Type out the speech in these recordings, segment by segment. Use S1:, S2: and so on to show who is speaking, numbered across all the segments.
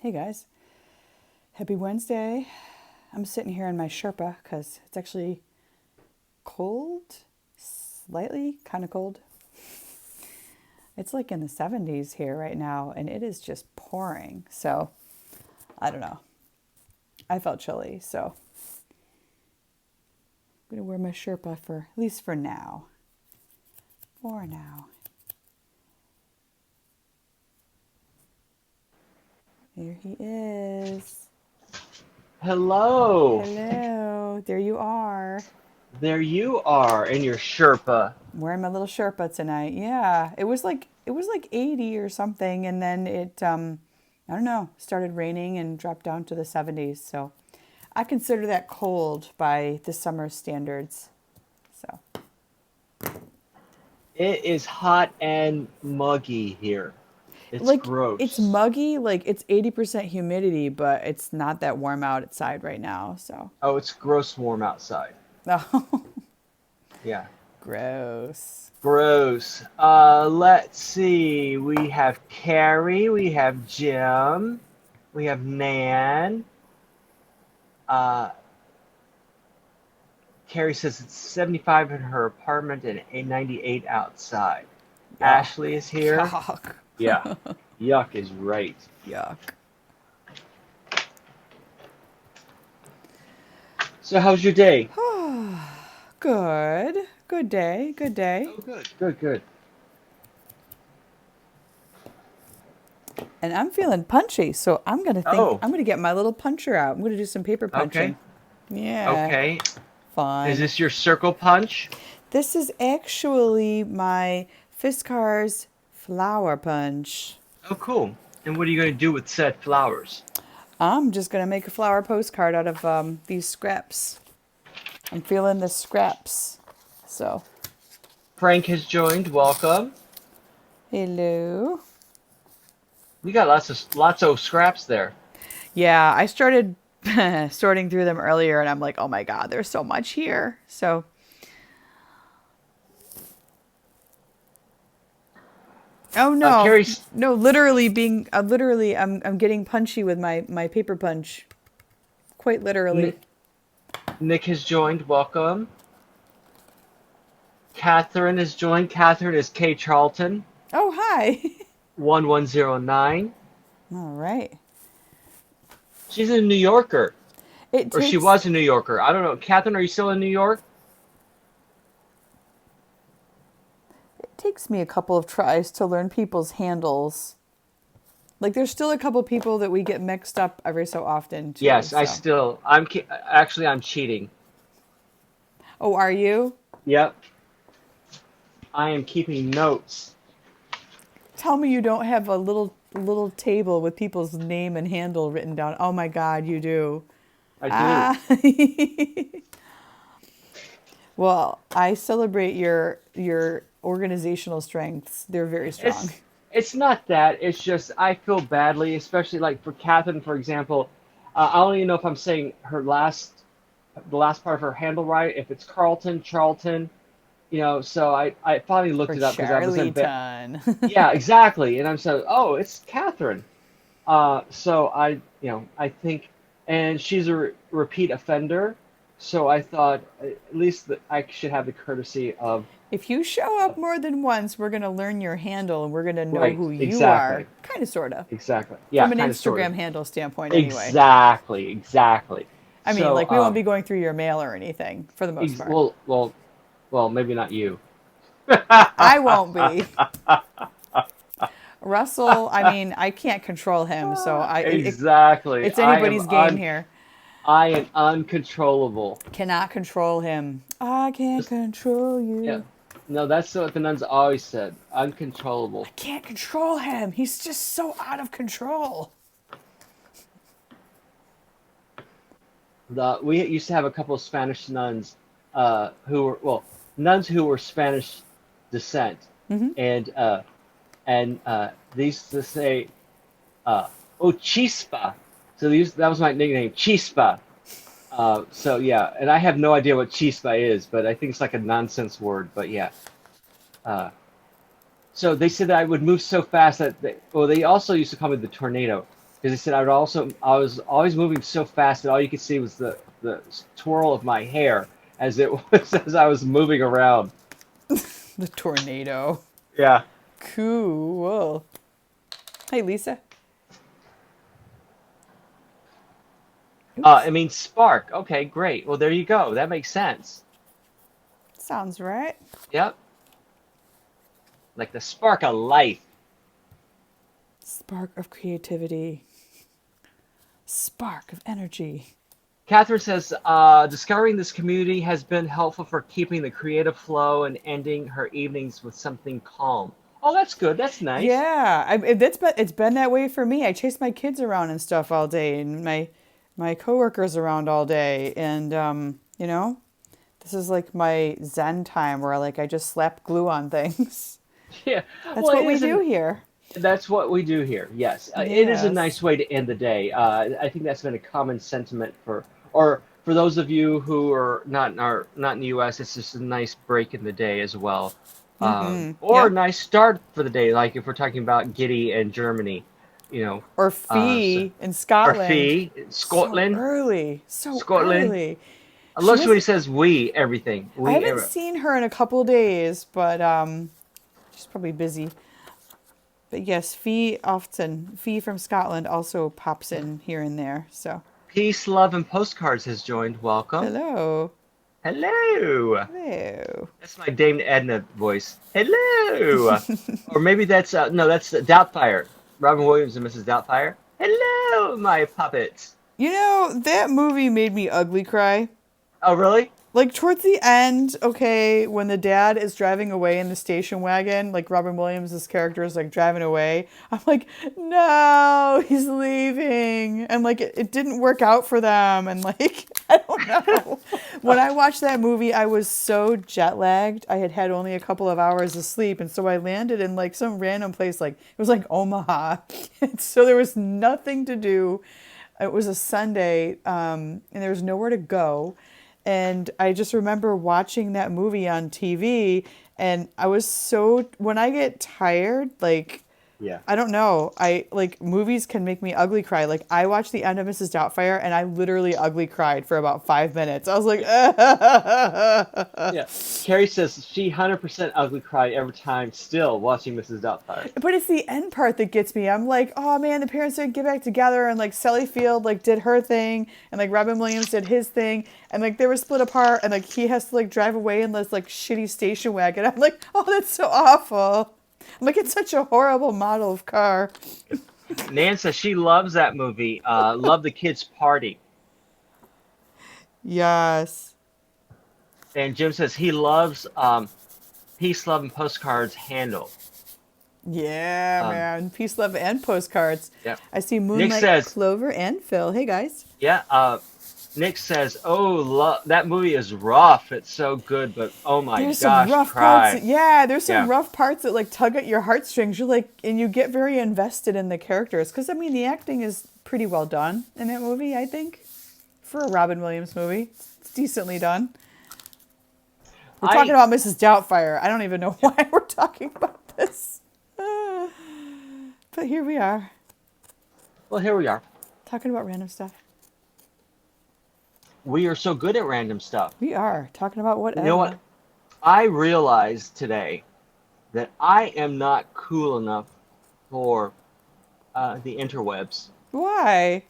S1: Hey guys, happy Wednesday. I'm sitting here in my Sherpa because it's actually cold, slightly kind of cold. It's like in the 70s here right now and it is just pouring. So I don't know. I felt chilly, so I'm going to wear my Sherpa for at least for now. For now. Here he is.
S2: Hello.
S1: Hello. There you are.
S2: There you are in your Sherpa.
S1: Wearing my little Sherpa tonight. Yeah, it was like 80 or something, and then it I don't know, started raining and dropped down to the 70s. So I consider that cold by the summer standards. So
S2: It is hot and muggy here. It's
S1: like it's
S2: gross.
S1: muggy, like it's 80% humidity, but it's not that warm outside right now. So
S2: Oh, it's gross warm outside.
S1: oh,
S2: Yeah.
S1: gross.
S2: Gross. Let's see. We have Carrie, we have Jim, we have Nan. Uh, Carrie says it's 75 in her apartment and 98 outside.
S1: Yeah.
S2: Ashley is here.
S1: Yuck.
S2: Yeah. Yuck is right.
S1: Yuck.
S2: So how's your day?
S1: Good. Good day. Good day.
S2: Oh, good. Good, good.
S1: And I'm feeling punchy, so
S2: Oh,
S1: I'm gonna get my little puncher out. I'm gonna do some paper
S2: okay.
S1: punching. Yeah,
S2: Okay. Is
S1: fun.
S2: this your circle punch?
S1: This is actually my Fiskars flower punch.
S2: Oh, cool. And what are you going to do with said flowers?
S1: I'm just gonna make a flower postcard out of these scraps. I'm feeling the scraps. So,
S2: Frank has joined. Welcome.
S1: hello.
S2: We got lots of scraps there.
S1: Yeah, I started sorting through them earlier, and I'm like, oh my god, there's so much here. So oh no,
S2: Carrie's
S1: no! Literally being literally, I'm getting punchy with my paper punch. Quite literally.
S2: Nick, Nick has joined. Welcome. Catherine has joined. Catherine is K Charlton
S1: Oh hi.
S2: 1109.
S1: All right.
S2: She's a New Yorker,
S1: It
S2: or she
S1: takes
S2: was a New Yorker. I don't know. Catherine, are you still in New York?
S1: it takes me a couple of tries to learn people's handles. Like there's still a couple people that we get mixed up every so often too.
S2: Yes, I
S1: So.
S2: still. Actually I'm cheating.
S1: Oh, are you?
S2: Yep, I am keeping notes.
S1: Tell me you don't have a little table with people's name and handle written down. Oh my God, you do.
S2: I do.
S1: Ah. Well, I celebrate your organizational strengths. They're very strong.
S2: It's it's not that. It's just I feel badly, especially like for Catherine, for example. I don't even know if I'm saying the last part of her handle right. If it's Carlton, Charlton, So I finally looked
S1: For
S2: it up because I was in bed.
S1: Charlieton.
S2: Yeah, exactly. And I'm so, oh, it's Catherine. So I think, and she's a repeat offender. So I thought at least that I should have the courtesy of,
S1: If you show up more than once, we're going to learn your handle and we're going to know
S2: right,
S1: who you are.
S2: exactly.
S1: Kind of, sort of.
S2: Exactly. Yeah,
S1: From an
S2: kind of, sort
S1: Instagram
S2: of.
S1: handle standpoint, anyway.
S2: Exactly, exactly.
S1: I mean,
S2: So,
S1: like, we won't be going through your mail or anything for the most part.
S2: well, maybe not you.
S1: I won't be. Russell, I mean, I can't control him, so
S2: Exactly.
S1: it's anybody's game here.
S2: I am uncontrollable.
S1: Cannot control him. I can't
S2: Just,
S1: control
S2: yeah.
S1: you.
S2: No, that's what the nuns always said. Uncontrollable.
S1: I can't control him. He's just so out of control.
S2: We used to have a couple of Spanish nuns, nuns who were Spanish descent, and they used to say, "Oh, chispa." So that was my nickname, chispa. So yeah, and I have no idea what chispa is, but I think it's like a nonsense word. But yeah, uh, so they said that I would move so fast that they also used to call me the tornado. Because he said I was always moving so fast that all you could see was the twirl of my hair as it was as I was moving around.
S1: The tornado.
S2: Yeah.
S1: Cool. Hey, Lisa. Oops.
S2: I mean spark. Okay, great. Well, there you go. That makes sense.
S1: Sounds right.
S2: Yep. Like the spark of life.
S1: Spark of creativity. Spark of energy.
S2: Catherine says, discovering this community has been helpful for keeping the creative flow and ending her evenings with something calm. Oh, that's good. That's nice.
S1: Yeah, it's been that way for me. I chase my kids around and stuff all day, and my coworkers around all day, and this is like my Zen time where like I just slap glue on things.
S2: Yeah.
S1: That's
S2: Well,
S1: what
S2: it
S1: we
S2: isn't.
S1: do here.
S2: That's what we do here. Yes, it is a
S1: Yes.
S2: nice way to end the day. I think that's been a common sentiment or for those of you who are not in the U.S. It's just a nice break in the day as well,
S1: Mm-hmm.
S2: or a
S1: Yep.
S2: nice start for the day. Like if we're talking about Giddy and Germany, you know,
S1: Or
S2: so,
S1: Fee in
S2: or
S1: Scotland.
S2: Fee,
S1: So
S2: Scotland,
S1: early. So
S2: Scotland.
S1: early.
S2: I
S1: She
S2: love when
S1: was
S2: he says we everything.
S1: I
S2: We
S1: haven't seen her in a couple days, but she's probably busy. But yes, Fee from Scotland also pops in here and there. So,
S2: peace, love, and postcards has joined. Welcome.
S1: hello.
S2: Hello.
S1: Hello.
S2: That's my Dame Edna voice. Hello. Or maybe that's no, that's Doubtfire. Robin Williams and Mrs. Doubtfire. Hello, my puppets.
S1: You know, that movie made me ugly cry.
S2: Oh, really?
S1: Like towards the end, okay, when the dad is driving away in the station wagon, like Robin Williams' character is like driving away, I'm like, no, he's leaving. And like it didn't work out for them. And like, I don't know. When I watched that movie, I was so jet lagged. I had had only a couple of hours of sleep. And so I landed in like some random place, like it was like Omaha. And so there was nothing to do. It was a Sunday, and there was nowhere to go. And I just remember watching that movie on TV, and I was so, when I get tired, like,
S2: Yeah.
S1: I don't know, I like movies can make me ugly cry. Like, I watched the end of Mrs. Doubtfire, and I literally ugly cried for about 5 minutes. I was like,
S2: Yeah. Carrie says she 100% ugly cry every time still watching Mrs. Doubtfire.
S1: but it's the end part that gets me. I'm like, oh man, the parents didn't get back together, and like Sally Field like did her thing, and like Robin Williams did his thing, and like they were split apart, and like he has to like drive away in this like shitty station wagon. I'm like, oh, that's so awful. I'm like, it's such a horrible model of car.
S2: Nan says she loves that movie. Love the kids' party.
S1: Yes.
S2: And Jim says he loves Peace, Love, and Postcards handle.
S1: Yeah,
S2: Um,
S1: man. Peace, love, and postcards.
S2: yeah.
S1: I see
S2: Nick
S1: Moonlight,
S2: says,
S1: Clover, and Phil. Hey, guys.
S2: yeah, Nick says, "Oh, that movie is rough. It's so good, but oh my
S1: There's some
S2: gosh,
S1: rough parts.
S2: cry."
S1: Yeah, there's some
S2: Yeah,
S1: rough parts that like tug at your heartstrings. You're like, and you get very invested in the characters because I mean the acting is pretty well done in that movie. I think for a Robin Williams movie, it's decently done. We're talking
S2: I
S1: about Mrs. Doubtfire. I don't even know why we're talking about this, but here we are
S2: well, here we are.
S1: talking about random stuff.
S2: We are so good at random stuff.
S1: We are talking about
S2: You know what?
S1: whatever.
S2: I realized today that I am not cool enough for the interwebs.
S1: Why?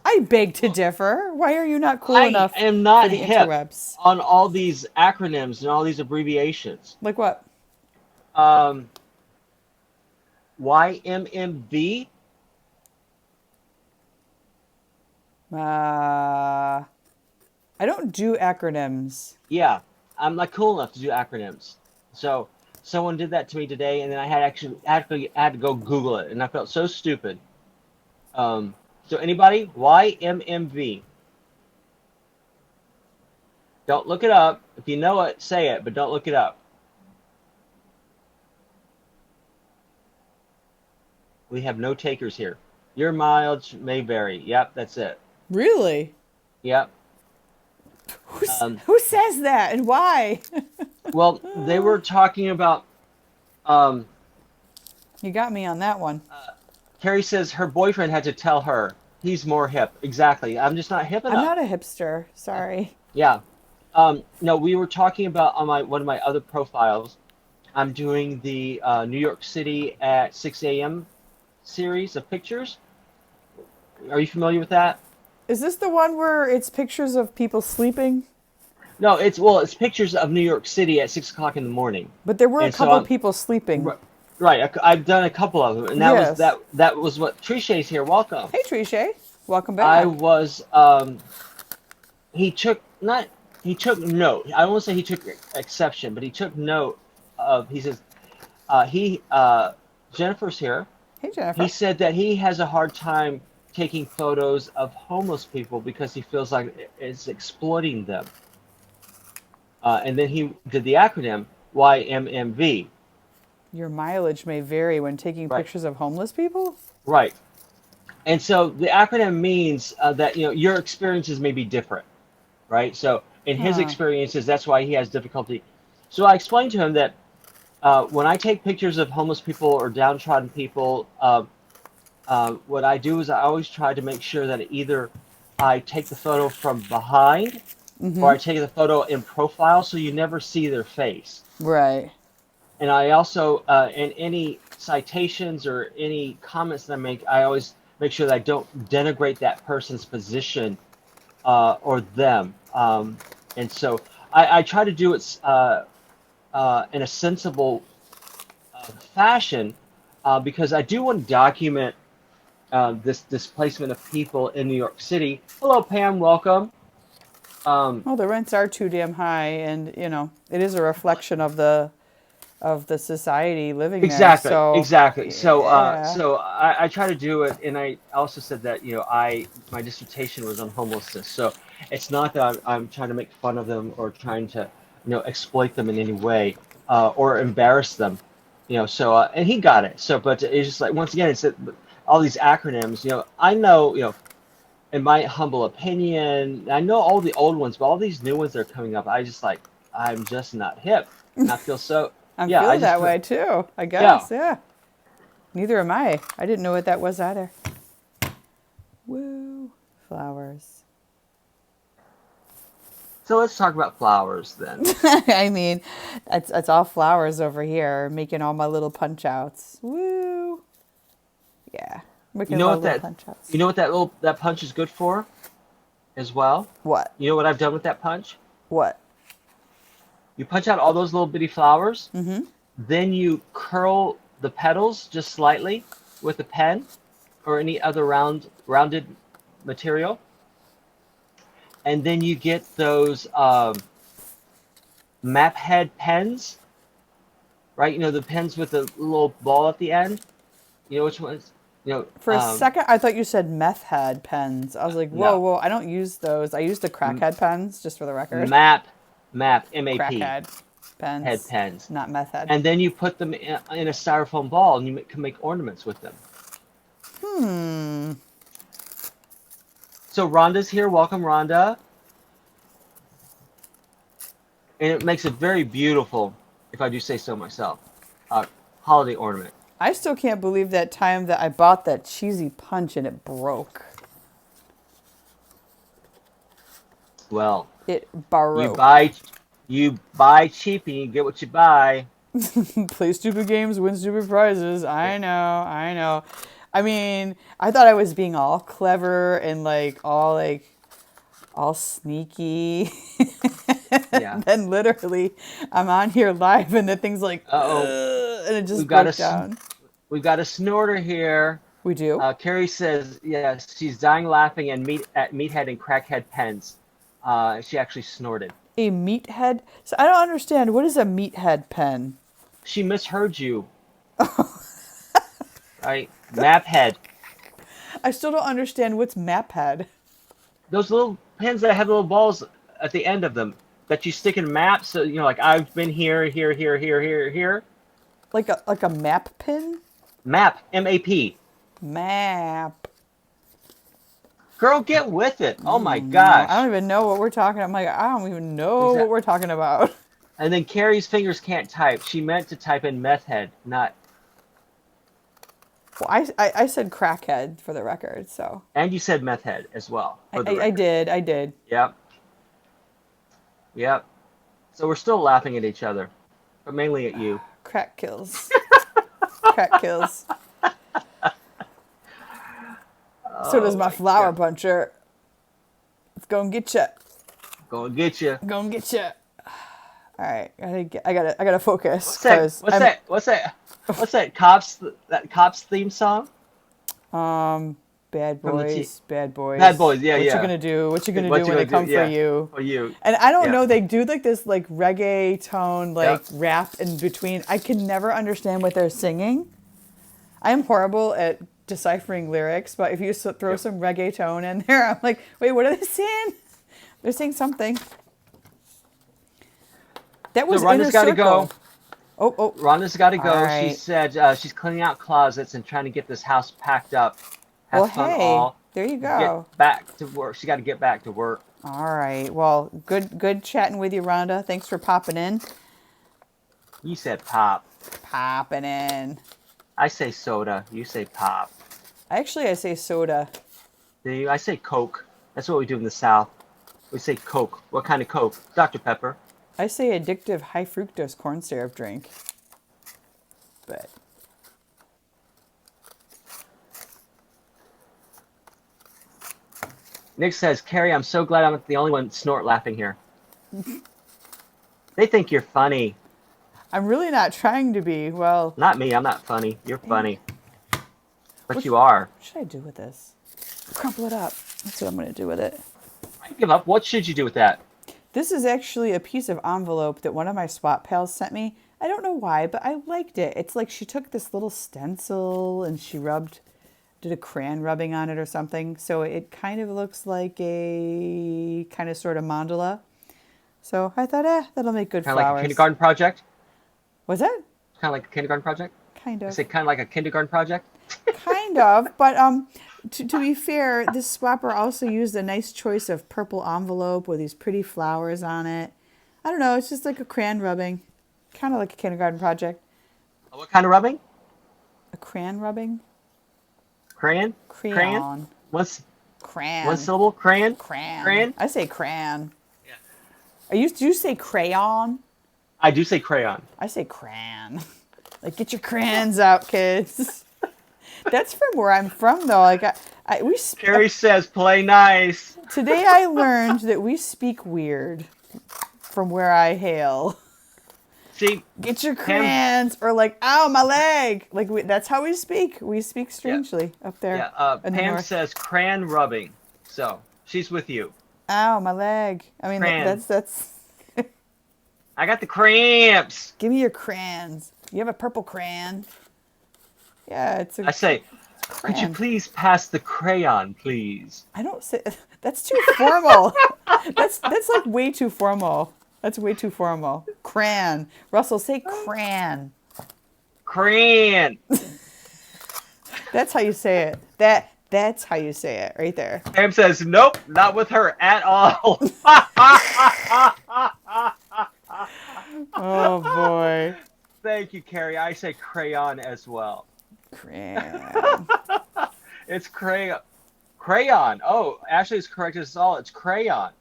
S1: I beg to differ. Why are you not cool
S2: I
S1: enough
S2: am
S1: for
S2: not
S1: the
S2: hip
S1: interwebs?
S2: on all these acronyms and all these abbreviations.
S1: Like what?
S2: Um, YMMV.
S1: I don't do acronyms.
S2: Yeah, I'm not cool enough to do acronyms. So someone did that to me today, and then I had to go Google it, and I felt so stupid. So anybody, YMMV. Don't look it up. If you know it, say it, but don't look it up. We have no takers here. Your mileage may vary. Yep, that's it.
S1: Really?
S2: Yep.
S1: Who says that and why?
S2: Well, they were talking about um,
S1: You got me on that one.
S2: Carrie says her boyfriend had to tell her he's more hip. Exactly. I'm just not hip
S1: I'm
S2: enough.
S1: not a hipster. Sorry.
S2: Yeah. No, we were talking about on my one of my other profiles. I'm doing the New York City at 6 a.m. series of pictures. Are you familiar with that?
S1: Is this the one where it's pictures of people sleeping?
S2: No, it's pictures of New York City at 6 o'clock in the morning,
S1: But there were a
S2: and so
S1: couple
S2: I'm
S1: people sleeping.
S2: right. I've done a couple of them, and that was
S1: Yes.
S2: that was what Trishay's here. Welcome.
S1: Hey, Trisha. Welcome
S2: I
S1: back.
S2: was he took not he took note. I won't say he took exception, but he took note of. He says he Jennifer's here.
S1: Hey,
S2: He
S1: Jennifer.
S2: said that he has a hard time taking photos of homeless people because he feels like it's exploiting them. And then he did the acronym YMMV.
S1: Your mileage may vary when taking
S2: Right,
S1: pictures of homeless people?
S2: right. And so the acronym means that your experiences may be different, right? So in his
S1: Huh.
S2: experiences, that's why he has difficulty. So I explained to him that when I take pictures of homeless people or downtrodden people, what I do is I always try to make sure that either I take the photo from behind or I take the photo in profile so you never see their face.
S1: Right.
S2: And I also, in any citations or any comments that I make, I always make sure that I don't denigrate that person's position or them. And so I try to do it in a sensible fashion because I do want to document this displacement of people in New York City. Hello, Pam. Welcome. Um,
S1: Well, the rents are too damn high, and it is a reflection of the society living there.
S2: exactly,
S1: So,
S2: exactly.
S1: yeah.
S2: So I try to do it, and I also said that I my dissertation was on homelessness. So it's not that I'm trying to make fun of them or trying to exploit them in any way or embarrass them. So and he got it. So, but it's just like once again, it's that all these acronyms. I know. In my humble opinion, I know all the old ones, but all these new ones that are coming up, I'm just not hip. And I feel so,
S1: I'm
S2: yeah, I
S1: feeling
S2: just
S1: that
S2: feel,
S1: way too, I
S2: yeah.
S1: guess. Yeah. Neither am I. I didn't know what that was either. Woo. Flowers.
S2: So let's talk about flowers then.
S1: I mean, it's all flowers over here, making all my little punch outs. Woo. Yeah.
S2: You
S1: Making
S2: know
S1: my
S2: what
S1: little
S2: that,
S1: punch outs.
S2: you know what that punch is good for as well?
S1: What?
S2: You know what I've done with that punch?
S1: What?
S2: You punch out all those little bitty flowers, then you curl the petals just slightly with a pen or any other rounded material, and then you get those map head pens, right? The pens with the little ball at the end. You know which ones? You know,
S1: For a second, I thought you said meth head pens. I was like, whoa,
S2: no,
S1: whoa, I don't use those. I use the crackhead pens, just for the record.
S2: map, MAP,
S1: Crackhead
S2: head
S1: pens,
S2: pens,
S1: not meth head.
S2: and then you put them in a styrofoam ball, and you can make ornaments with them. So Rhonda's here. Welcome, Rhonda. And it makes a very beautiful, if I do say so myself, holiday ornament.
S1: I still can't believe that time that I bought that cheesy punch and it broke.
S2: Well,
S1: It
S2: you
S1: broke.
S2: buy you buy cheap and you get what you buy.
S1: Play stupid games, win stupid prizes. I know, I know. I mean, I thought I was being all clever and all sneaky.
S2: Yeah.
S1: Then literally, I'm on here live and the thing's like,
S2: Uh-oh.
S1: and it
S2: We've
S1: just
S2: got
S1: broke
S2: a
S1: down.
S2: we've got a snorter here.
S1: We do?
S2: Carrie says, yes, she's dying laughing and at meathead and crackhead pens. She actually snorted.
S1: A meathead? So I don't understand. What is a meathead pen?
S2: She misheard you, right? Map head.
S1: I still don't understand what's maphead.
S2: Those little pens that have little balls at the end of them that you stick in maps. So, like I've been here, here, here, here, here, here.
S1: Like a map pin?
S2: Map, MAP.
S1: Map.
S2: Girl, get with it. Oh my
S1: No, I
S2: gosh.
S1: don't even know what we're talking. I'm like, I don't even know what
S2: Exactly.
S1: we're talking about.
S2: And then Carrie's fingers can't type. She meant to type in meth head, not.
S1: Well, I said crackhead for the record, so
S2: And you said meth head as well, for the
S1: I
S2: record.
S1: did. I did.
S2: Yep. Yep. So we're still laughing at each other, but mainly at you.
S1: Crack kills. Crack kills. So does
S2: Oh
S1: my
S2: my
S1: flower
S2: God.
S1: puncher. It's gonna get you.
S2: Gonna get you.
S1: Gonna get you. All right, I gotta focus
S2: What's that?
S1: because
S2: What's
S1: I'm
S2: that? What's that? What's that cops? That cops theme song
S1: bad
S2: from the T?
S1: boys, bad
S2: Bad
S1: boys.
S2: Boys. Yeah,
S1: What you
S2: yeah.
S1: gonna do? What you gonna
S2: What
S1: do
S2: you
S1: when they
S2: gonna do?
S1: come for
S2: Yeah,
S1: you?
S2: for you.
S1: And I don't
S2: Yeah.
S1: know. They do like this like reggae tone like
S2: Yep.
S1: rap in between. I can never understand what they're singing. I am horrible at deciphering lyrics, but if you throw
S2: Yep.
S1: some reggae tone in there, I'm like, wait, what are they saying? They're saying something. That
S2: So
S1: was Inner
S2: Rhonda's got to
S1: Circle.
S2: go.
S1: Oh,
S2: Rhonda's got to
S1: all
S2: go. She
S1: right.
S2: said she's cleaning out closets and trying to get this house packed up.
S1: Well,
S2: Have fun
S1: hey,
S2: all.
S1: there you
S2: Get
S1: go.
S2: back to work. She got to get back to work.
S1: All right. Well, good chatting with you, Rhonda. Thanks for popping in.
S2: You said pop.
S1: Popping in.
S2: I say soda. You say pop.
S1: Actually, I say soda.
S2: Do you? I say Coke. That's what we do in the South. We say Coke. What kind of Coke? Dr. Pepper.
S1: I say addictive high fructose corn syrup drink. But
S2: Nick says, Carrie, I'm so glad I'm not the only one snort laughing here. They think you're funny.
S1: I'm really not trying to be. Well,
S2: Not me. I'm not funny. You're
S1: dang
S2: funny.
S1: it.
S2: But
S1: What
S2: you are.
S1: should I do with this? Crumple it up. That's what I'm going to do with it.
S2: I give up. What should you do with that?
S1: This is actually a piece of envelope that one of my swap pals sent me. I don't know why, but I liked it. It's like she took this little stencil and she did a crayon rubbing on it or something. So it kind of looks like a kind of sort of mandala. So I thought, that'll make good
S2: Kind of like a
S1: flowers.
S2: kindergarten project?
S1: Was that?
S2: Kind of like a kindergarten project?
S1: Kind
S2: I
S1: of.
S2: say kind of like a kindergarten project?
S1: Kind of, but to be fair, this swapper also used a nice choice of purple envelope with these pretty flowers on it. I don't know, it's just like a crayon rubbing, kind of like a kindergarten project.
S2: What kind of rubbing?
S1: A crayon rubbing?
S2: Crayon? Crayon?
S1: Crayon.
S2: What's one
S1: Crayon.
S2: syllable? Crayon?
S1: Crayon.
S2: Crayon?
S1: I say crayon.
S2: Yeah.
S1: Do you say crayon?
S2: I do say crayon.
S1: I say crayon. Like, get your crayons out, kids. That's from where I'm from, though. Like,
S2: Carrie says, play nice.
S1: today I learned that we speak weird from where I hail.
S2: See,
S1: Get your
S2: Pam,
S1: crayons, or like, ow, my leg. Like, that's how we speak. We speak strangely up there in the
S2: Pam
S1: north.
S2: says crayon rubbing. So, she's with you.
S1: Ow, my leg. I mean,
S2: Crayon.
S1: that's.
S2: I got the cramps.
S1: Give me your crayons. You have a purple crayon? Yeah, it's a
S2: I say, could you
S1: crayon.
S2: please pass the crayon, please?
S1: I don't say. That's too formal. that's like way too formal. That's way too formal. Crayon. Russell, say crayon.
S2: Crayon.
S1: That's how you say it. That's how you say it right there.
S2: Pam says, nope, not with her at all.
S1: Oh boy.
S2: Thank you, Carrie. I say crayon as well.
S1: Crayon.
S2: It's crayon. Crayon. Oh, Ashley is correct as all. It's crayon.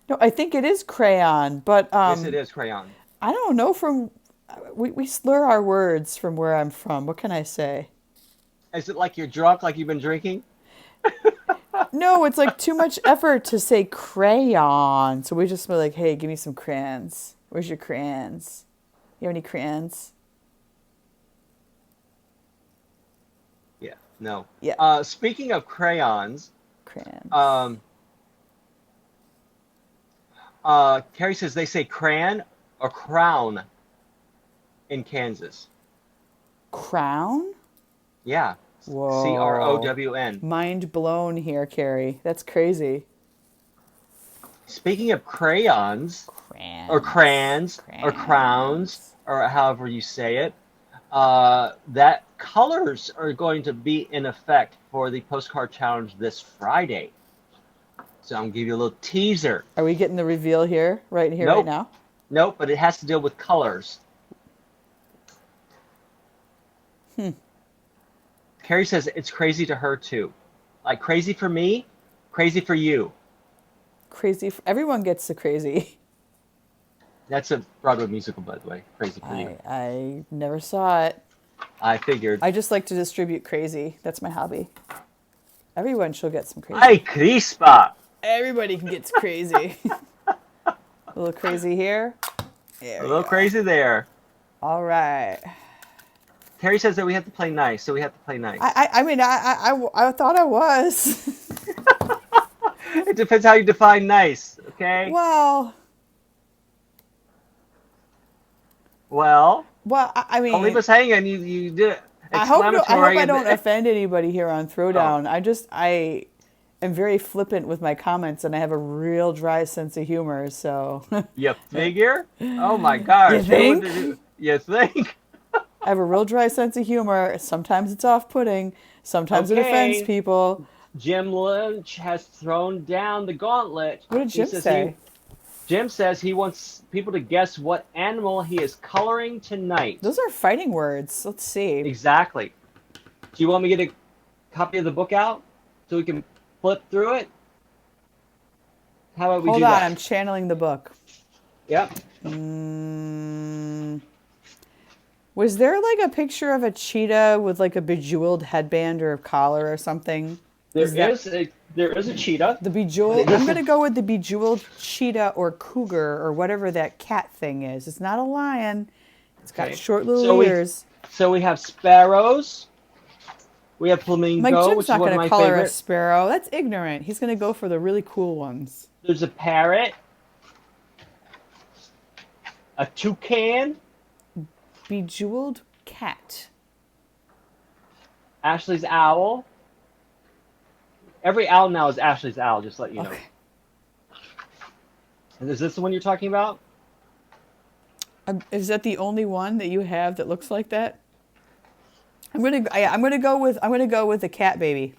S1: No, I think it is crayon, but
S2: Yes, it is crayon.
S1: I don't know from we slur our words from where I'm from. What can I say?
S2: Is it like you're drunk, like you've been drinking?
S1: No, it's like too much effort to say crayon. So we just be like, hey, give me some crayons. Where's your crayons? You have any crayons?
S2: Yeah, no.
S1: Yeah.
S2: Speaking of crayons,
S1: Crayons.
S2: Carrie says they say crayon or crown in Kansas.
S1: Crown?
S2: Yeah.
S1: Whoa.
S2: CROWN.
S1: Mind blown here, Carrie. That's crazy.
S2: Speaking of crayons,
S1: Crayons.
S2: or crayons, or crowns, or however you say it, that colors are going to be in effect for the postcard challenge this Friday. So I'm going to give you a little teaser.
S1: Are we getting the reveal here, right
S2: Nope.
S1: right now?
S2: Nope, but it has to deal with colors. Carrie says it's crazy to her too. Like crazy for me, crazy for you.
S1: Crazy. Everyone gets the crazy.
S2: That's a Broadway musical, by the way. Crazy for you.
S1: I never saw it.
S2: I figured.
S1: I just like to distribute crazy. That's my hobby. Everyone should get some
S2: Ay,
S1: crazy.
S2: crispa.
S1: Everybody can get crazy. A little crazy here. There
S2: A
S1: we
S2: little
S1: go.
S2: crazy there.
S1: All right.
S2: Terry says that we have to play nice, so we have to play nice.
S1: I mean, I thought I was.
S2: It depends how you define nice, okay?
S1: Well,
S2: Well,
S1: I
S2: don't leave
S1: mean,
S2: us hanging. You did it.
S1: I hope
S2: Exclamatory.
S1: I don't offend anybody here on
S2: Oh,
S1: Throwdown. I am very flippant with my comments, and I have a real dry sense of humor. So,
S2: you figure? Oh my
S1: you
S2: gosh. Who would
S1: think?
S2: do? You think?
S1: I have a real dry sense of humor. Sometimes it's off-putting. Sometimes it offends
S2: Okay.
S1: people.
S2: Jim Lynch has thrown down the gauntlet.
S1: What did
S2: He
S1: Jim
S2: says
S1: say?
S2: Jim says he wants people to guess what animal he is coloring tonight.
S1: Those are fighting words. Let's see.
S2: Exactly. Do you want me to get a copy of the book out so we can flip through it? How about we
S1: Hold
S2: do
S1: on,
S2: that?
S1: I'm channeling the book.
S2: Yep.
S1: Was there like a picture of a cheetah with like a bejeweled headband or a collar or something?
S2: There
S1: that
S2: is a cheetah.
S1: the bejeweled? I'm gonna go with the bejeweled cheetah or cougar or whatever that cat thing is. It's not a lion. It's got
S2: Okay.
S1: short little
S2: So
S1: ears.
S2: we have sparrows. We have
S1: Mike
S2: flamingo,
S1: Jim's
S2: which is
S1: not
S2: one of
S1: gonna
S2: my
S1: color a
S2: favorite.
S1: sparrow. That's ignorant. He's gonna go for the really cool ones.
S2: There's a parrot, a toucan,
S1: Bejeweled cat.
S2: Ashley's owl. Every owl now is Ashley's owl, just to let you know.
S1: Okay.
S2: And is this the one you're talking about?
S1: Is that the only one that you have that looks like that? I'm gonna go with the cat baby.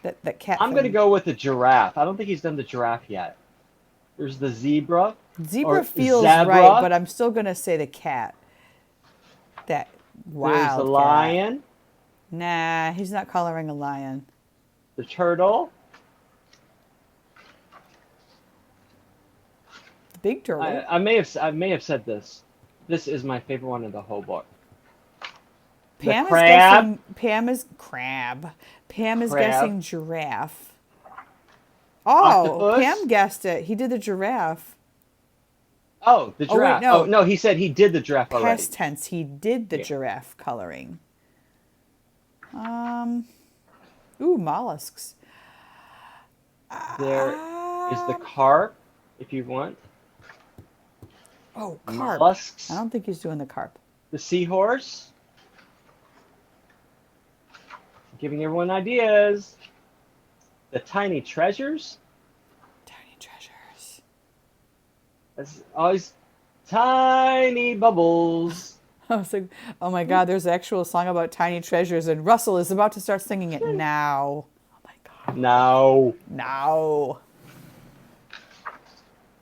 S1: That cat.
S2: I'm
S1: thing.
S2: going to go with the giraffe. I don't think he's done the giraffe yet. There's the zebra.
S1: Zebra
S2: or
S1: feels
S2: zebra.
S1: right, but I'm still gonna say the cat. That wild
S2: There's the
S1: cat.
S2: lion,
S1: Nah, he's not coloring a lion.
S2: the turtle.
S1: The big turtle.
S2: I may have said this. This is my favorite one of the whole book.
S1: Pam
S2: the crab.
S1: is guessing. Pam is crab. Pam is
S2: Crab.
S1: guessing giraffe. Oh,
S2: Octopus.
S1: Pam guessed it. He did the giraffe.
S2: Oh, the
S1: Oh, wait,
S2: giraffe.
S1: no.
S2: Oh, no, he said he did the giraffe already.
S1: Past tense. He did the
S2: Yeah.
S1: giraffe coloring. Ooh, mollusks.
S2: There is the carp, if you want.
S1: Oh, carp.
S2: Mollusks.
S1: I don't think he's doing the carp.
S2: The seahorse. Giving everyone ideas. The tiny treasures.
S1: Tiny treasures.
S2: That's always tiny bubbles.
S1: I was like, oh my God, there's an actual song about tiny treasures, and Russell is about to start singing it now. Oh my God.
S2: No.
S1: No.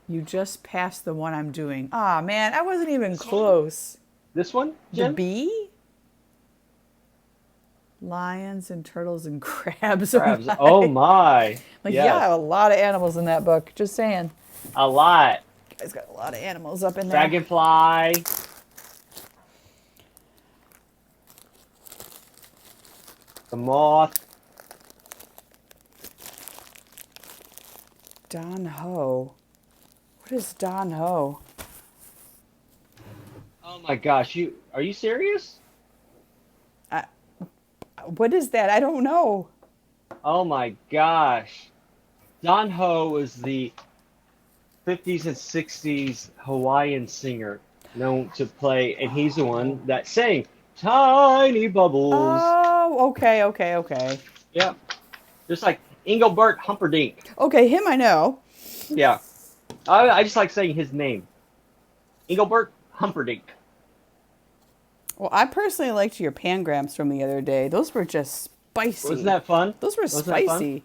S1: You just passed the one I'm doing. Ah, man, I wasn't even close.
S2: This one,
S1: The
S2: Jim?
S1: bee? Lions and turtles and crabs.
S2: Crabs. Oh my.
S1: Like,
S2: Yes.
S1: yeah, a lot of animals in that book. Just saying.
S2: A lot.
S1: Guys got a lot of animals up in there.
S2: Dragonfly. The moth.
S1: Don Ho. What is Don Ho?
S2: Oh my gosh, are you serious?
S1: What is that? I don't know.
S2: Oh my gosh. Don Ho was the 50s and 60s Hawaiian singer known to play, and he's the one that sang Tiny Bubbles.
S1: Oh, okay.
S2: Yeah. Just like Engelbert Humperdinck.
S1: Okay, him I know.
S2: Yeah. I just like saying his name. Engelbert Humperdinck.
S1: Well, I personally liked your pangrams from the other day. Those were just spicy.
S2: Wasn't that fun?
S1: Those were
S2: Wasn't that fun?
S1: spicy.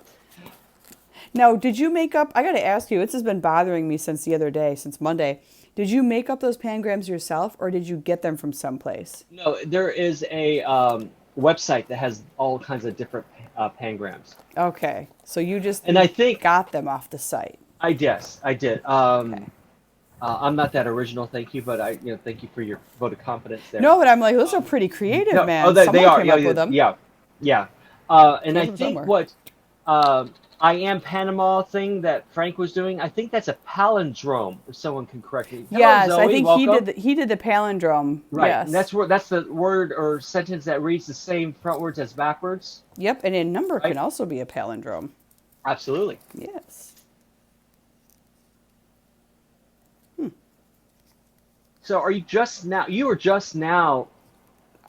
S1: Now, did you make up? I got to ask you. This has been bothering me since the other day, since Monday. Did you make up those pangrams yourself, or did you get them from someplace?
S2: No, there is a website that has all kinds of different pangrams.
S1: Okay. So you just
S2: And I think
S1: got them off the site.
S2: I did.
S1: Okay.
S2: I'm not that original, thank you, but thank you for your vote of confidence there.
S1: No, but I'm like, those are pretty creative,
S2: No, oh,
S1: man.
S2: they
S1: Someone
S2: are.
S1: came
S2: Yeah,
S1: up
S2: yeah,
S1: with them.
S2: yeah, yeah. And
S1: Came
S2: I
S1: from
S2: think
S1: somewhere.
S2: what I am Panama thing that Frank was doing, I think that's a palindrome. If someone can correct me. Hello,
S1: Yes, I
S2: Zoe.
S1: think
S2: Welcome.
S1: he did the palindrome.
S2: Right, and
S1: Yes.
S2: that's the word or sentence that reads the same frontwards as backwards.
S1: Yep, and a number can
S2: Right.
S1: also be a palindrome.
S2: Absolutely.
S1: Yes.
S2: So are you just now? You were just now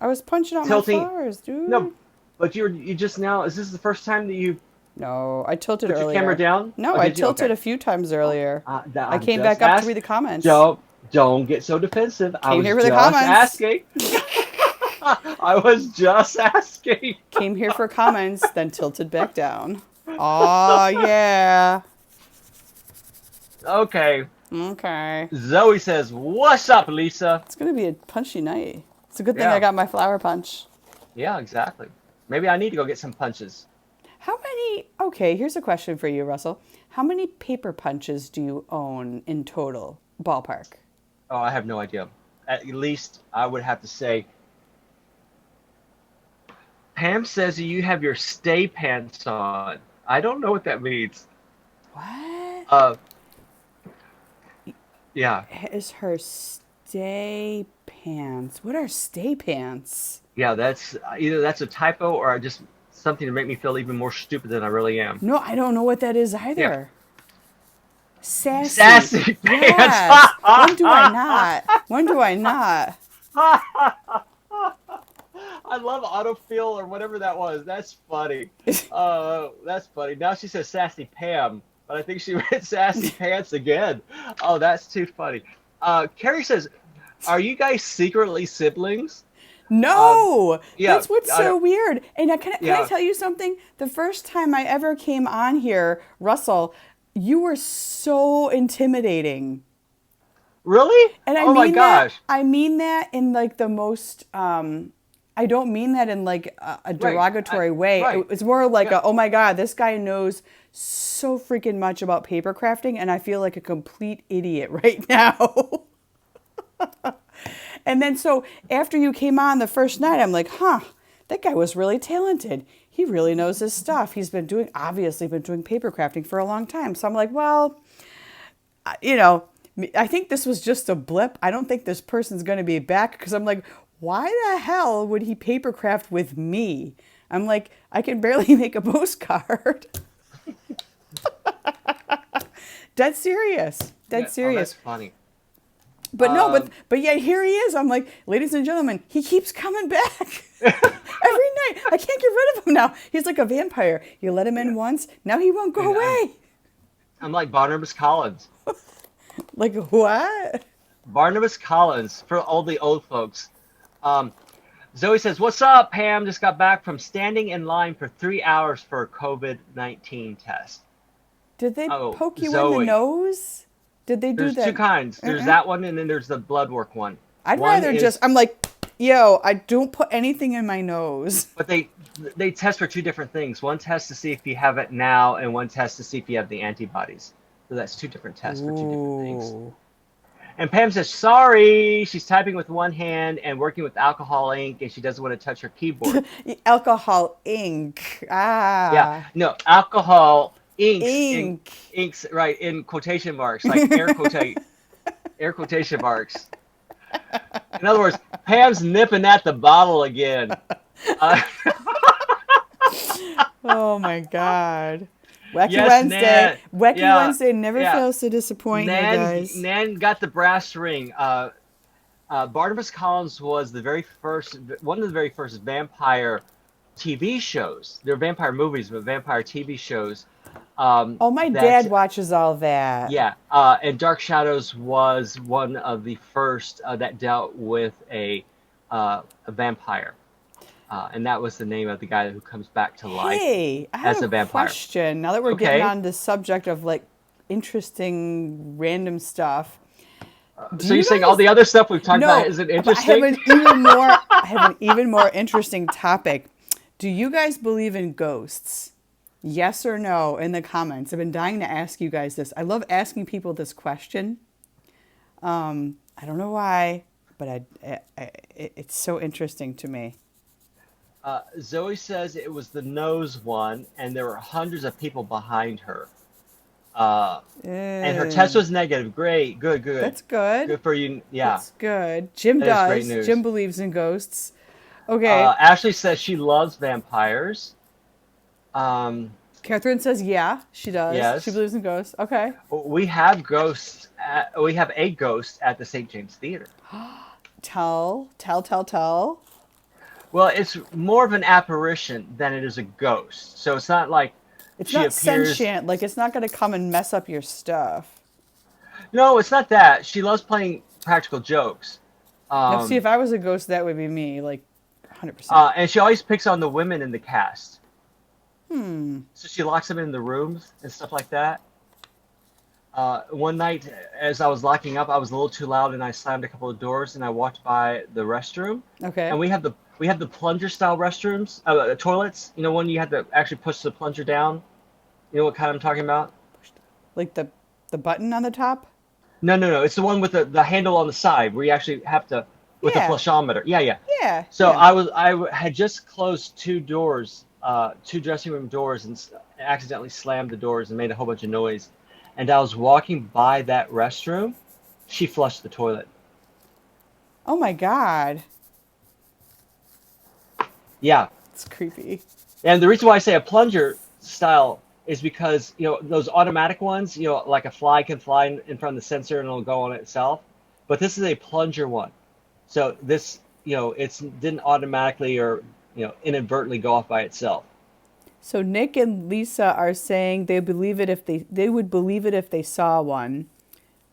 S1: I was punching out my
S2: tilting.
S1: flowers, dude.
S2: No, but you just now. Is this the first time that you
S1: No, I tilted
S2: put your camera
S1: earlier.
S2: down?
S1: No,
S2: Oh,
S1: I
S2: did you?
S1: tilted
S2: Okay.
S1: a few times earlier. I
S2: I'm
S1: came
S2: just
S1: back up to
S2: ask.
S1: read the comments.
S2: Don't get so defensive. I
S1: Came
S2: was
S1: here for the
S2: just
S1: comments.
S2: asking. I was just asking.
S1: Came here for comments, then tilted back down. Oh, yeah.
S2: Okay.
S1: Okay.
S2: Zoe says, "What's up, Lisa?"
S1: It's going to be a punchy night. It's a good thing I
S2: Yeah.
S1: got my flower punch.
S2: Yeah, exactly. Maybe I need to go get some punches.
S1: How many, okay, here's a question for you, Russell. How many paper punches do you own in total, ballpark?
S2: Oh, I have no idea. At least I would have to say. Pam says you have your stay pants on. I don't know what that means.
S1: What
S2: Uh, yeah,
S1: is her stay pants? What are stay pants?
S2: yeah. That's either that's a typo or just something to make me feel even more stupid than I really am.
S1: No, I don't know what that is
S2: Yeah,
S1: either. Sassy.
S2: sassy pants.
S1: Yes. When do I not? When do I not?
S2: I love autofill or whatever that was. That's funny. That's funny. Now she says sassy Pam, but I think she meant sassy pants again. Oh, that's too funny. Carrie says, "Are you guys secretly siblings?"
S1: No,
S2: Yeah,
S1: that's what's
S2: I
S1: so
S2: don't.
S1: weird. And can I
S2: Yeah,
S1: tell you something? The first time I ever came on here, Russell, you were so intimidating.
S2: really?
S1: And
S2: Oh my gosh!
S1: I mean that in like the most, I don't mean that in like a
S2: Right,
S1: derogatory way.
S2: right.
S1: It's more like
S2: Yeah.
S1: oh my God, this guy knows so freaking much about paper crafting, and I feel like a complete idiot right now. And then so after you came on the first night, I'm like, huh, that guy was really talented. He really knows his stuff. He's obviously been doing paper crafting for a long time. So I'm like, well, you know, I think this was just a blip. I don't think this person's going to be back because I'm like, why the hell would he papercraft with me? I'm like, I can barely make a postcard. Dead serious. Dead
S2: Yeah. Oh, that's
S1: serious.
S2: funny.
S1: But no,
S2: Um,
S1: but yet here he is. I'm like, ladies and gentlemen, he keeps coming back every night. I can't get rid of him now. He's like a vampire. You let him in once, now he won't go
S2: and
S1: away.
S2: I'm like Barnabas Collins.
S1: Like what?
S2: Barnabas Collins for all the old folks. Um, Zoe says, "What's up, Pam? Just got back from standing in line for 3 hours for a COVID-19 test."
S1: Did they
S2: Oh,
S1: poke you in the
S2: Zoe.
S1: nose? Did they do
S2: There's two
S1: that?
S2: kinds. There's that one, and then there's the blood work one.
S1: I'd
S2: One
S1: rather
S2: is,
S1: I'm like, yo, I don't put anything in my nose.
S2: but they test for two different things. One tests to see if you have it now, and one tests to see if you have the antibodies. So that's two different tests for two different things.
S1: Ooh.
S2: And Pam says, "Sorry, she's typing with one hand and working with alcohol ink, and she doesn't want to touch her keyboard."
S1: Alcohol ink.
S2: Yeah,
S1: Ah.
S2: no, alcohol
S1: Ink.
S2: inks, right, in quotation marks, like air quotation marks. In other words, Pam's nipping at the bottle again. Uh,
S1: Oh my God. Wacky
S2: yes,
S1: Wednesday.
S2: Nan.
S1: Wacky
S2: Yeah,
S1: Wednesday never
S2: yeah.
S1: fails to disappoint you guys.
S2: Nan got the brass ring. Barnabas Collins was one of the very first vampire TV shows. They're vampire movies, but vampire TV shows.
S1: Oh, my dad watches all that.
S2: Yeah, and Dark Shadows was one of the first that dealt with a vampire, and that was the name of the guy who comes back to life
S1: Hey, I
S2: as
S1: have
S2: a
S1: a
S2: vampire.
S1: question. Now that we're
S2: Okay.
S1: getting on the subject of like interesting random stuff. Do
S2: So you're
S1: you
S2: saying all
S1: guys?
S2: the other stuff we've talked about
S1: No,
S2: isn't
S1: but
S2: interesting?
S1: I have an even more interesting topic. Do you guys believe in ghosts? Yes or no in the comments. I've been dying to ask you guys this. I love asking people this question. I don't know why, but it's so interesting to me.
S2: Zoe says it was the nose one, and there were hundreds of people behind her. Uh, and her test
S1: Uh,
S2: was negative. Great, good, good,
S1: that's good.
S2: good for you. Yeah,
S1: That's good. Jim
S2: that is great
S1: does. Jim
S2: news.
S1: believes in ghosts. Okay.
S2: Ashley says she loves vampires. Um,
S1: Catherine says, yeah, she does. She
S2: yes,
S1: believes in ghosts. Okay.
S2: we have ghosts. We have a ghost at the St. James Theater.
S1: Tell.
S2: Well, it's more of an apparition than it is a ghost. So it's not like
S1: It's
S2: she
S1: not
S2: appears.
S1: sentient. Like, it's not going to come and mess up your stuff.
S2: No, it's not that. She loves playing practical jokes.
S1: Now, see,
S2: Um,
S1: if I was a ghost, that would be me. Like, 100%.
S2: and she always picks on the women in the cast. So she locks them in the rooms and stuff like that. One night, as I was locking up, I was a little too loud and I slammed a couple of doors and I walked by the restroom. And
S1: Okay.
S2: we have the plunger style restrooms, toilets. You know, when you have to actually push the plunger down. You know what kind I'm talking about?
S1: Like the button on the top?
S2: No, no, no. It's the one with the handle on the side where you actually have to with the
S1: Yeah.
S2: flushometer. Yeah, yeah.
S1: Yeah.
S2: So
S1: Yeah.
S2: I had just closed two doors, two dressing room doors, and accidentally slammed the doors and made a whole bunch of noise. And I was walking by that restroom. She flushed the toilet.
S1: Oh my God.
S2: Yeah.
S1: It's creepy.
S2: And the reason why I say a plunger style is because, those automatic ones, like a fly can fly in front of the sensor and it'll go on itself. But this is a plunger one. So this, it's didn't automatically or, inadvertently go off by itself.
S1: So Nick and Lisa are saying they would believe it if they saw one.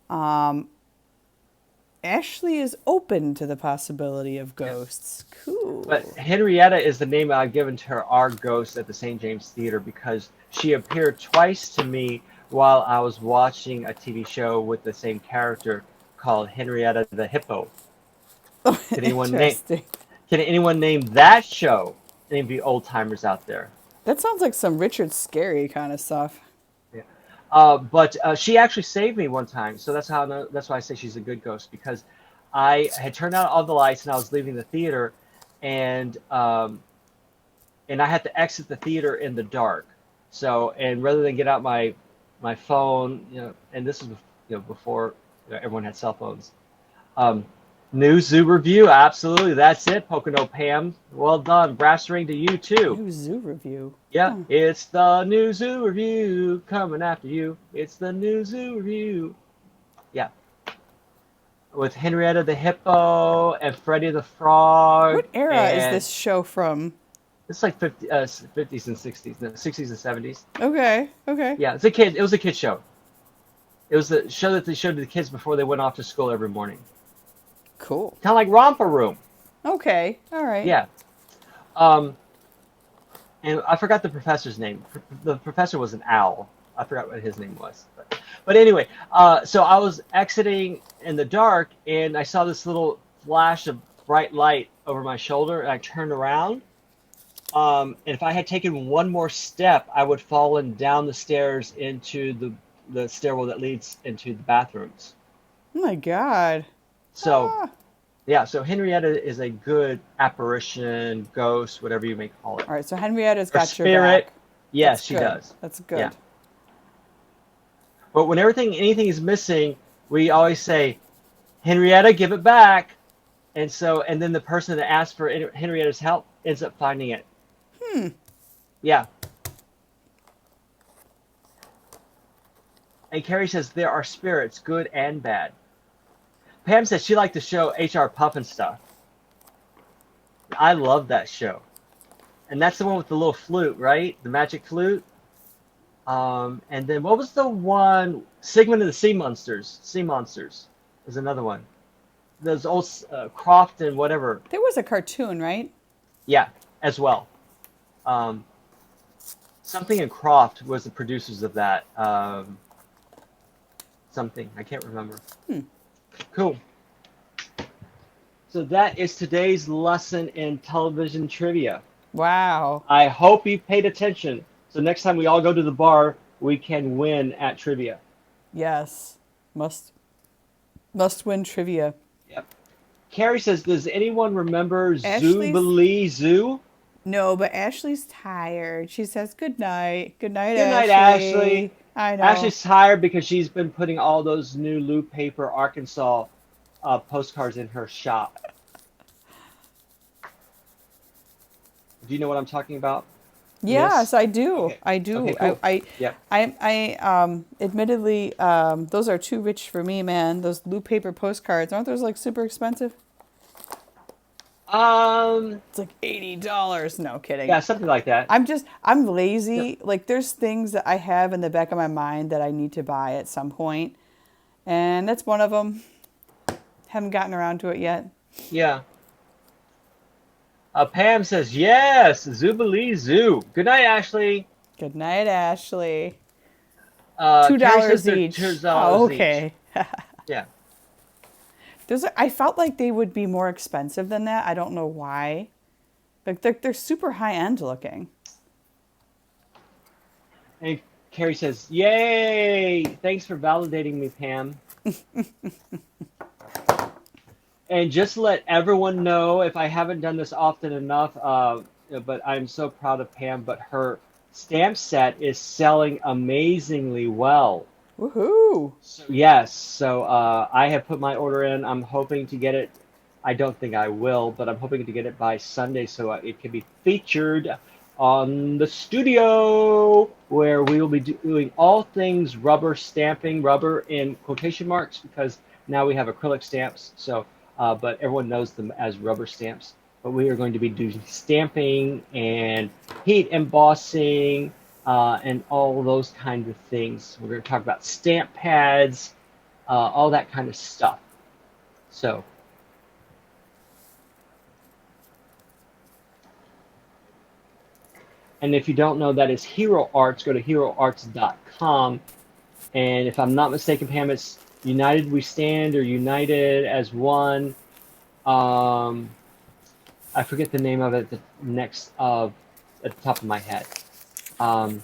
S1: Um, Ashley is open to the possibility of
S2: Yeah.
S1: ghosts.
S2: But
S1: Cool.
S2: Henrietta is the name I've given to our ghost at the St. James Theater because she appeared twice to me while I was watching a TV show with the same character called Henrietta the Hippo. Can anyone name
S1: Interesting.
S2: can anyone name that show? Any of you old timers out there?
S1: That sounds like some Richard Scarry kind of stuff.
S2: Yeah. But she actually saved me one time, so that's why I say she's a good ghost because I had turned out all the lights and I was leaving the theater, and I had to exit the theater in the dark. So, and rather than get out my phone, and this was before everyone had cell phones. Um, New zoo review, absolutely, that's it. Pocono Pam, well done. Brass ring to you too.
S1: New zoo review.
S2: Yeah,
S1: Huh.
S2: it's the new zoo review coming after you. It's the new zoo review. Yeah, with Henrietta the Hippo and Freddie the Frog,
S1: What era is
S2: and
S1: this show from?
S2: it's like 50s and 60s, no, 60s and 70s.
S1: Okay. Okay.
S2: Yeah, it's a kid. It was a kid show. It was the show that they showed to the kids before they went off to school every morning.
S1: Cool.
S2: Kind of like Romper Room.
S1: Okay. All right.
S2: Yeah. Um, and I forgot the professor's name. The professor was an owl. I forgot what his name was. But anyway, so I was exiting in the dark, and I saw this little flash of bright light over my shoulder, and I turned around. And if I had taken one more step, I would have fallen down the stairs into the stairwell that leads into the bathrooms.
S1: Oh my God.
S2: So,
S1: Ah.
S2: yeah, so Henrietta is a good apparition, ghost, whatever you may call it.
S1: All right. So Henrietta's
S2: Or
S1: got your
S2: spirit.
S1: back.
S2: Yes,
S1: That's
S2: she
S1: good.
S2: does.
S1: That's
S2: Yeah.
S1: good.
S2: But when anything is missing, we always say, Henrietta, give it back. And then the person that asked for Henrietta's help ends up finding it. Yeah. And Carrie says there are spirits, good and bad. Pam says she liked the show HR Puffin Stuff. I love that show. And that's the one with the little flute, right? The magic flute. And then what was the one? Sigmund and the Sea Monsters. Sea Monsters is another one. Those old Croft and whatever.
S1: There was a cartoon, right?
S2: Yeah, as well. Something in Croft was the producers of that. Something I can't remember. Cool. So that is today's lesson in television trivia.
S1: Wow.
S2: I hope you paid attention. So next time we all go to the bar, we can win at trivia.
S1: Yes. Must must win trivia.
S2: Yep. Carrie says, does anyone remember
S1: Ashley's
S2: Zoobilee Zoo?
S1: no, but Ashley's tired. She says good night. Good night,
S2: Good night, Ashley.
S1: Ashley. I know.
S2: Ashley's tired because she's been putting all those new Lou Paper Arkansas postcards in her shop. Do you know what I'm talking about,
S1: Yes,
S2: Miss?
S1: I do.
S2: Okay.
S1: I do.
S2: Okay, cool. Yep.
S1: Admittedly, those are too rich for me, man. Those blue paper postcards, aren't those like super expensive?
S2: Um,
S1: It's like $80. No kidding.
S2: yeah, something like that.
S1: I'm
S2: Yeah.
S1: lazy. Like there's things that I have in the back of my mind that I need to buy at some point, and that's one of them. Haven't gotten around to it yet.
S2: Yeah. Pam says, yes, Zoobilee Zoo. Good night, Ashley.
S1: Good night, Ashley. Two
S2: Carrie says
S1: dollars
S2: they're
S1: each. Oh,
S2: $2 each.
S1: okay.
S2: Yeah.
S1: I felt like they would be more expensive than that. I don't know why. But they're super high end looking.
S2: And Carrie says, yay! Thanks for validating me, Pam. And just let everyone know, if I haven't done this often enough, but I'm so proud of Pam, but her stamp set is selling amazingly well.
S1: Woohoo!
S2: So, yes, so I have put my order in. I'm hoping to get it. I don't think I will, but I'm hoping to get it by Sunday so it can be featured on the studio, where we will be doing all things rubber stamping, rubber in quotation marks, because now we have acrylic stamps. So, but everyone knows them as rubber stamps. But we are going to be doing stamping and heat embossing and all those kinds of things. We're going to talk about stamp pads, all that kind of stuff. So, and if you don't know, that is Hero Arts. Go to heroarts.com. And if I'm not mistaken, Pam, it's United We Stand or United as One. I forget the name of it at the top of my head. Um,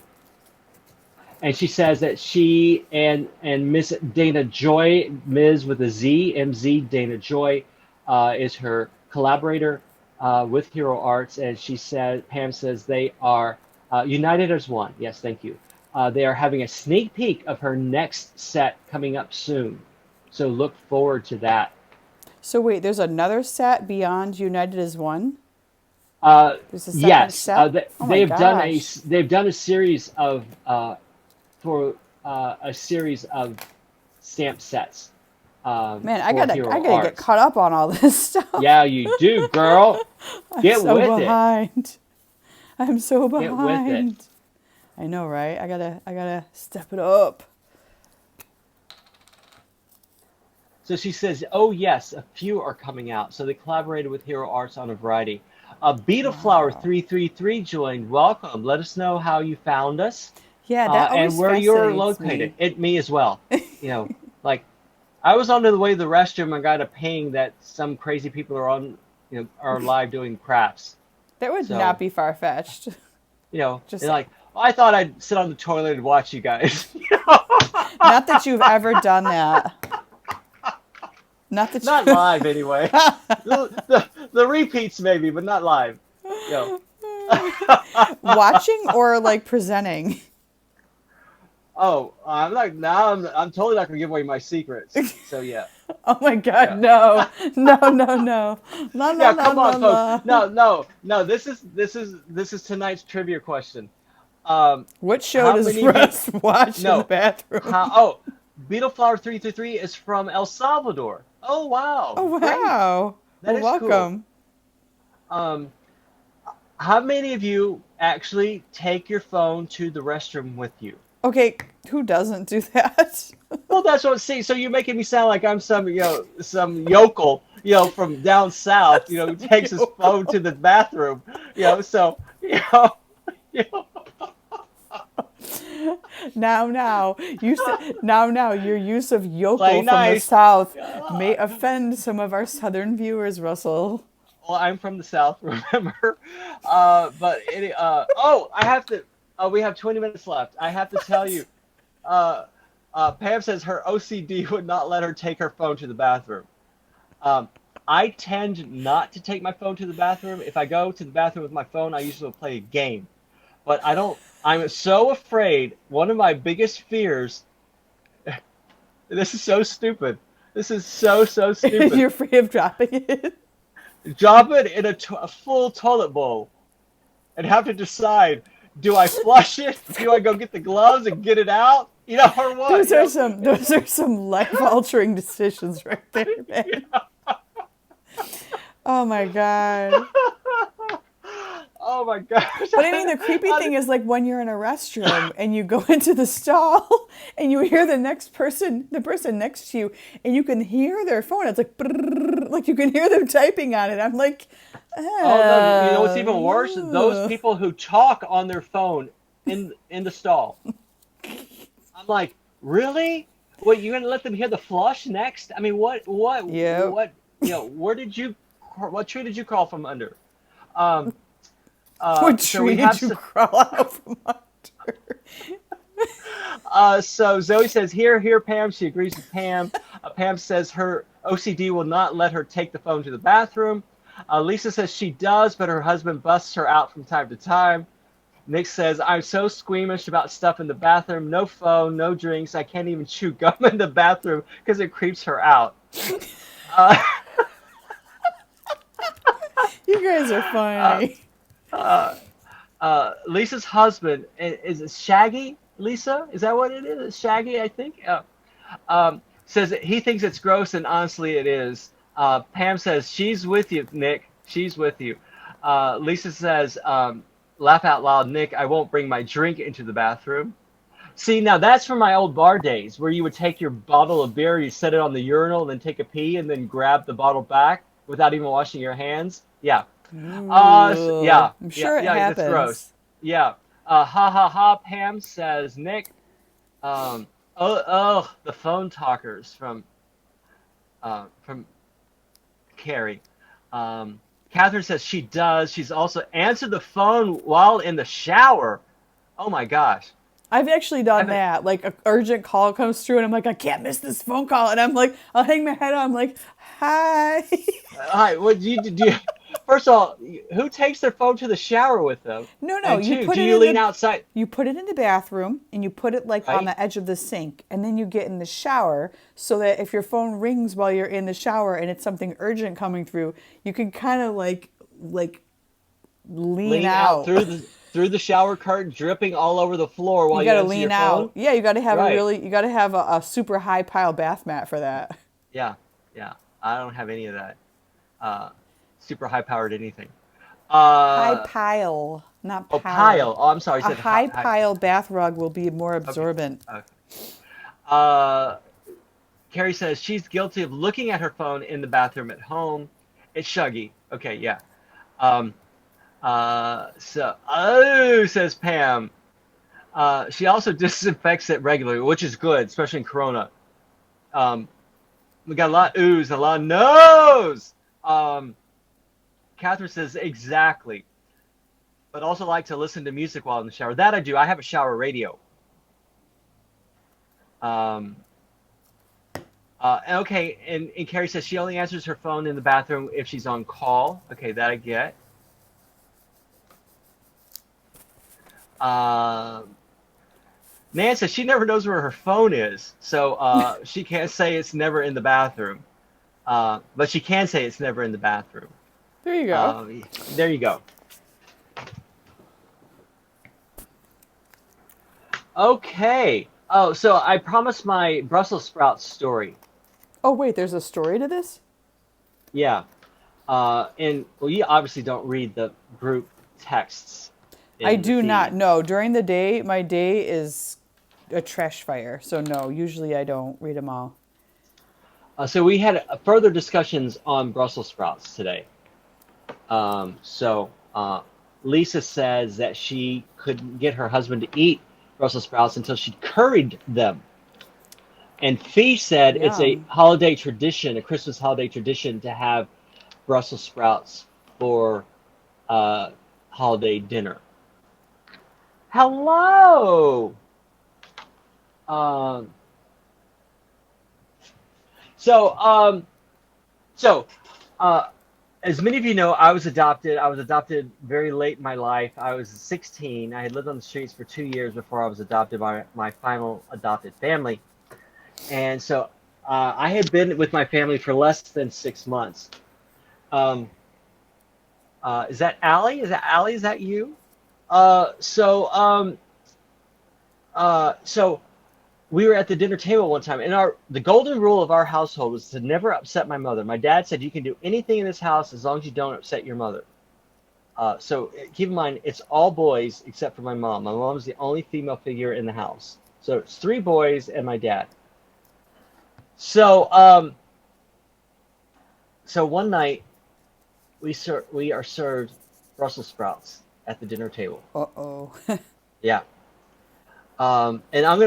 S2: and she says that she and Miss Dana Joy, Ms. with a Z, MZ Dana Joy, is her collaborator with Hero Arts, and Pam says they are united as one. Yes, thank you. They are having a sneak peek of her next set coming up soon, so look forward to that.
S1: So wait, there's another set beyond United as One? There's a second
S2: Yes,
S1: set? Oh my gosh.
S2: they've done a series of a series of stamp sets
S1: Man,
S2: for
S1: I
S2: Hero
S1: gotta get
S2: Arts.
S1: caught up on all this stuff.
S2: Yeah, you do, girl.
S1: I'm
S2: Get
S1: so
S2: with it.
S1: behind. I'm so
S2: Get with it.
S1: behind. I know, right? I gotta step it up.
S2: So she says, oh yes, a few are coming out. So they collaborated with Hero Arts on a variety. Beetleflower
S1: Wow.
S2: 333 joined. Welcome. Let us know how you found us
S1: Yeah, that
S2: and
S1: always
S2: where you're
S1: fascinates
S2: located.
S1: me.
S2: Me as well. You know, like I was on the way to the restroom and got a ping that some crazy people are are live doing crafts.
S1: That would
S2: So,
S1: not be far fetched.
S2: they're
S1: Just
S2: like, oh, I thought I'd sit on the toilet and watch you guys.
S1: not that you've ever done that. Not that
S2: Not
S1: you.
S2: live anyway. The repeats maybe, but not live. You
S1: Watching or like presenting.
S2: Oh, I'm totally not gonna give away my secrets. So yeah.
S1: Oh my God,
S2: Yeah.
S1: no, no, no, no, la la
S2: Yeah,
S1: la
S2: come
S1: la
S2: on, folks.
S1: la.
S2: No. This is tonight's trivia question.
S1: What show
S2: How
S1: does
S2: many of you?
S1: Russ watch in the
S2: No.
S1: bathroom?
S2: Oh, Beetleflower 333 is from El Salvador. Oh wow,
S1: Oh
S2: great.
S1: wow.
S2: That
S1: Well,
S2: is cool.
S1: welcome.
S2: Um, how many of you actually take your phone to the restroom with you?
S1: Okay, who doesn't do that?
S2: Well, that's what. See, so you're making me sound like I'm some yokel, from down south, who takes his phone to the bathroom, So, you know,
S1: Now, your use of
S2: Play
S1: yokel from the
S2: nice.
S1: South may
S2: Ah.
S1: offend some of our Southern viewers, Russell.
S2: Well, I'm from the South, remember? But I have to. We have 20 minutes left. I have to tell you. Uh, Pam says her OCD would not let her take her phone to the bathroom. Um, I tend not to take my phone to the bathroom. If I go to the bathroom with my phone, I usually will play a game. But I don't. I'm so afraid. One of my biggest fears. This is so stupid. This is so stupid.
S1: You're afraid of dropping it.
S2: Drop it in a full toilet bowl and have to decide: do I flush it? Do I go get the gloves and get it out? Or what?
S1: Those are some life altering decisions right there, man. Oh my god.
S2: Oh my gosh.
S1: But I mean, the creepy thing is like when you're in a restroom and you go into the stall and you hear the person next to you, and you can hear their phone. It's like, brrr, like you can hear them typing on it. I'm like,
S2: Oh no! You know what's even worse? Those people who talk on their phone in the stall. I'm like, really? What, you're gonna let them hear the flush next? I mean,
S1: Yep.
S2: what? What tree did you crawl from under? Um,
S1: What
S2: so we
S1: tree
S2: have
S1: did you crawl out from under?
S2: so Zoe says, here, Pam. She agrees with Pam. Pam says her OCD will not let her take the phone to the bathroom. Lisa says she does, but her husband busts her out from time to time. Nick says, I'm so squeamish about stuff in the bathroom. No phone, no drinks. I can't even chew gum in the bathroom because it creeps her out. Uh,
S1: You guys are funny.
S2: Lisa's husband, is it Shaggy, Lisa? Is that what it is? It's Shaggy, I think? Says that he thinks it's gross, and honestly it is. Pam says, she's with you, Nick. She's with you. Lisa says, laugh out loud, Nick, I won't bring my drink into the bathroom. See, now that's from my old bar days where you would take your bottle of beer, you set it on the urinal, and then take a pee, and then grab the bottle back without even washing your hands. Yeah.
S1: Ooh, I'm sure it
S2: That's
S1: happens.
S2: gross. Yeah. Ha ha ha, Pam says, Nick. The phone talkers from Carrie. Catherine says she does. She's also answered the phone while in the shower. Oh my gosh.
S1: I've actually done
S2: I've been,
S1: that. Like an urgent call comes through, and I'm like, I can't miss this phone call, and I'm like, I'll hang my head on. I'm like, hi.
S2: Hi. What do you? First of all, who takes their phone to the shower with them?
S1: No,
S2: And
S1: you
S2: two,
S1: put
S2: do
S1: it
S2: you
S1: in
S2: lean outside?
S1: you put it in the bathroom, and you put it like on
S2: Right.
S1: the edge of the sink, and then you get in the shower so that if your phone rings while you're in the shower and it's something urgent coming through, you can kind of like lean
S2: Lean out
S1: out.
S2: through the shower curtain, dripping all over the floor
S1: You
S2: while you
S1: got to
S2: answer your
S1: lean
S2: phone.
S1: out. Yeah, you got to have
S2: Right.
S1: you got to have a super high pile bath mat for that.
S2: Yeah. Yeah. I don't have any of that. Uh, super high powered anything.
S1: High
S2: Uh,
S1: pile, not
S2: oh,
S1: power.
S2: pile. Oh, I'm sorry. I
S1: A
S2: said
S1: high
S2: high.
S1: pile bath rug will be more
S2: Okay.
S1: absorbent.
S2: Okay. Uh, Carrie says she's guilty of looking at her phone in the bathroom at home. It's Shuggy. Okay, yeah. Um, says Pam. She also disinfects it regularly, which is good, especially in Corona. Um, we got a lot of oohs, a lot of no's. Catherine says exactly, but also like to listen to music while in the shower. That I do. I have a shower radio. Um, okay, and Carrie says she only answers her phone in the bathroom if she's on call. Okay, that I get. Nan says she never knows where her phone is, so she can't say it's never in the bathroom. But she can say it's never in the bathroom.
S1: There you go.
S2: There you go. Okay. Oh, so I promised my Brussels sprouts story.
S1: Oh wait, there's a story to this?
S2: Yeah. And well, you obviously don't read the group texts
S1: I
S2: in the
S1: do not.
S2: feed.
S1: No, during the day, my day is a trash fire. So no, usually I don't read them all.
S2: So we had further discussions on Brussels sprouts today. So Lisa says that she couldn't get her husband to eat Brussels sprouts until she curried them. And Fee said it's a
S1: Yum.
S2: holiday tradition, a Christmas holiday tradition, to have Brussels sprouts for uh, holiday dinner. Hello. Um, so, um, so, uh, as many of you know, I was adopted. I was adopted very late in my life. I was 16. I had lived on the streets for 2 years before I was adopted by my final adopted family. And so I had been with my family for less than 6 months. Um, is that Allie? Is that Allie? Is that you? Uh, so, um, so we were at the dinner table one time, and the golden rule of our household was to never upset my mother. My dad said you can do anything in this house as long as you don't upset your mother. So keep in mind, it's all boys except for my mom. My mom is the only female figure in the house. So it's three boys and my dad. So so one night we are served Brussels sprouts at the dinner table.
S1: Uh-oh.
S2: Yeah. And I'm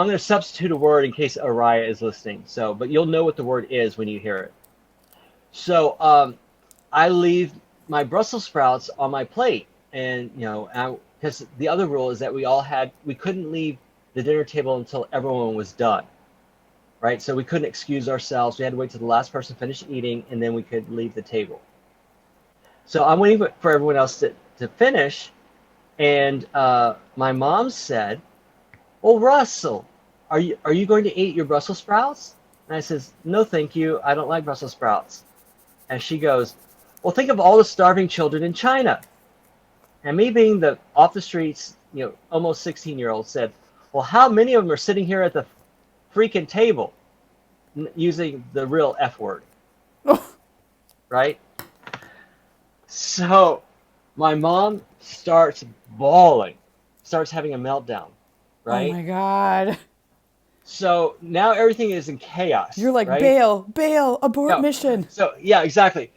S2: gonna substitute a word in case Araya is listening. So, but you'll know what the word is when you hear it. So I leave my Brussels sprouts on my plate, and because the other rule is that we couldn't leave the dinner table until everyone was done, right? So we couldn't excuse ourselves. We had to wait till the last person finished eating, and then we could leave the table. So I'm waiting for everyone else to finish, and my mom said, "Well, Russell, are you going to eat your Brussels sprouts?" And I says, "No, thank you. I don't like Brussels sprouts." And she goes, "Well, think of all the starving children in China." And me being the off the streets, almost 16-year-old said, "Well, how many of them are sitting here at the freaking table using the real F word?" Right? So my mom starts bawling, starts having a meltdown,
S1: Oh
S2: right?
S1: my God.
S2: So now everything is in chaos,
S1: You're like,
S2: right?
S1: bail, bail, abort
S2: No.
S1: mission.
S2: So yeah, exactly.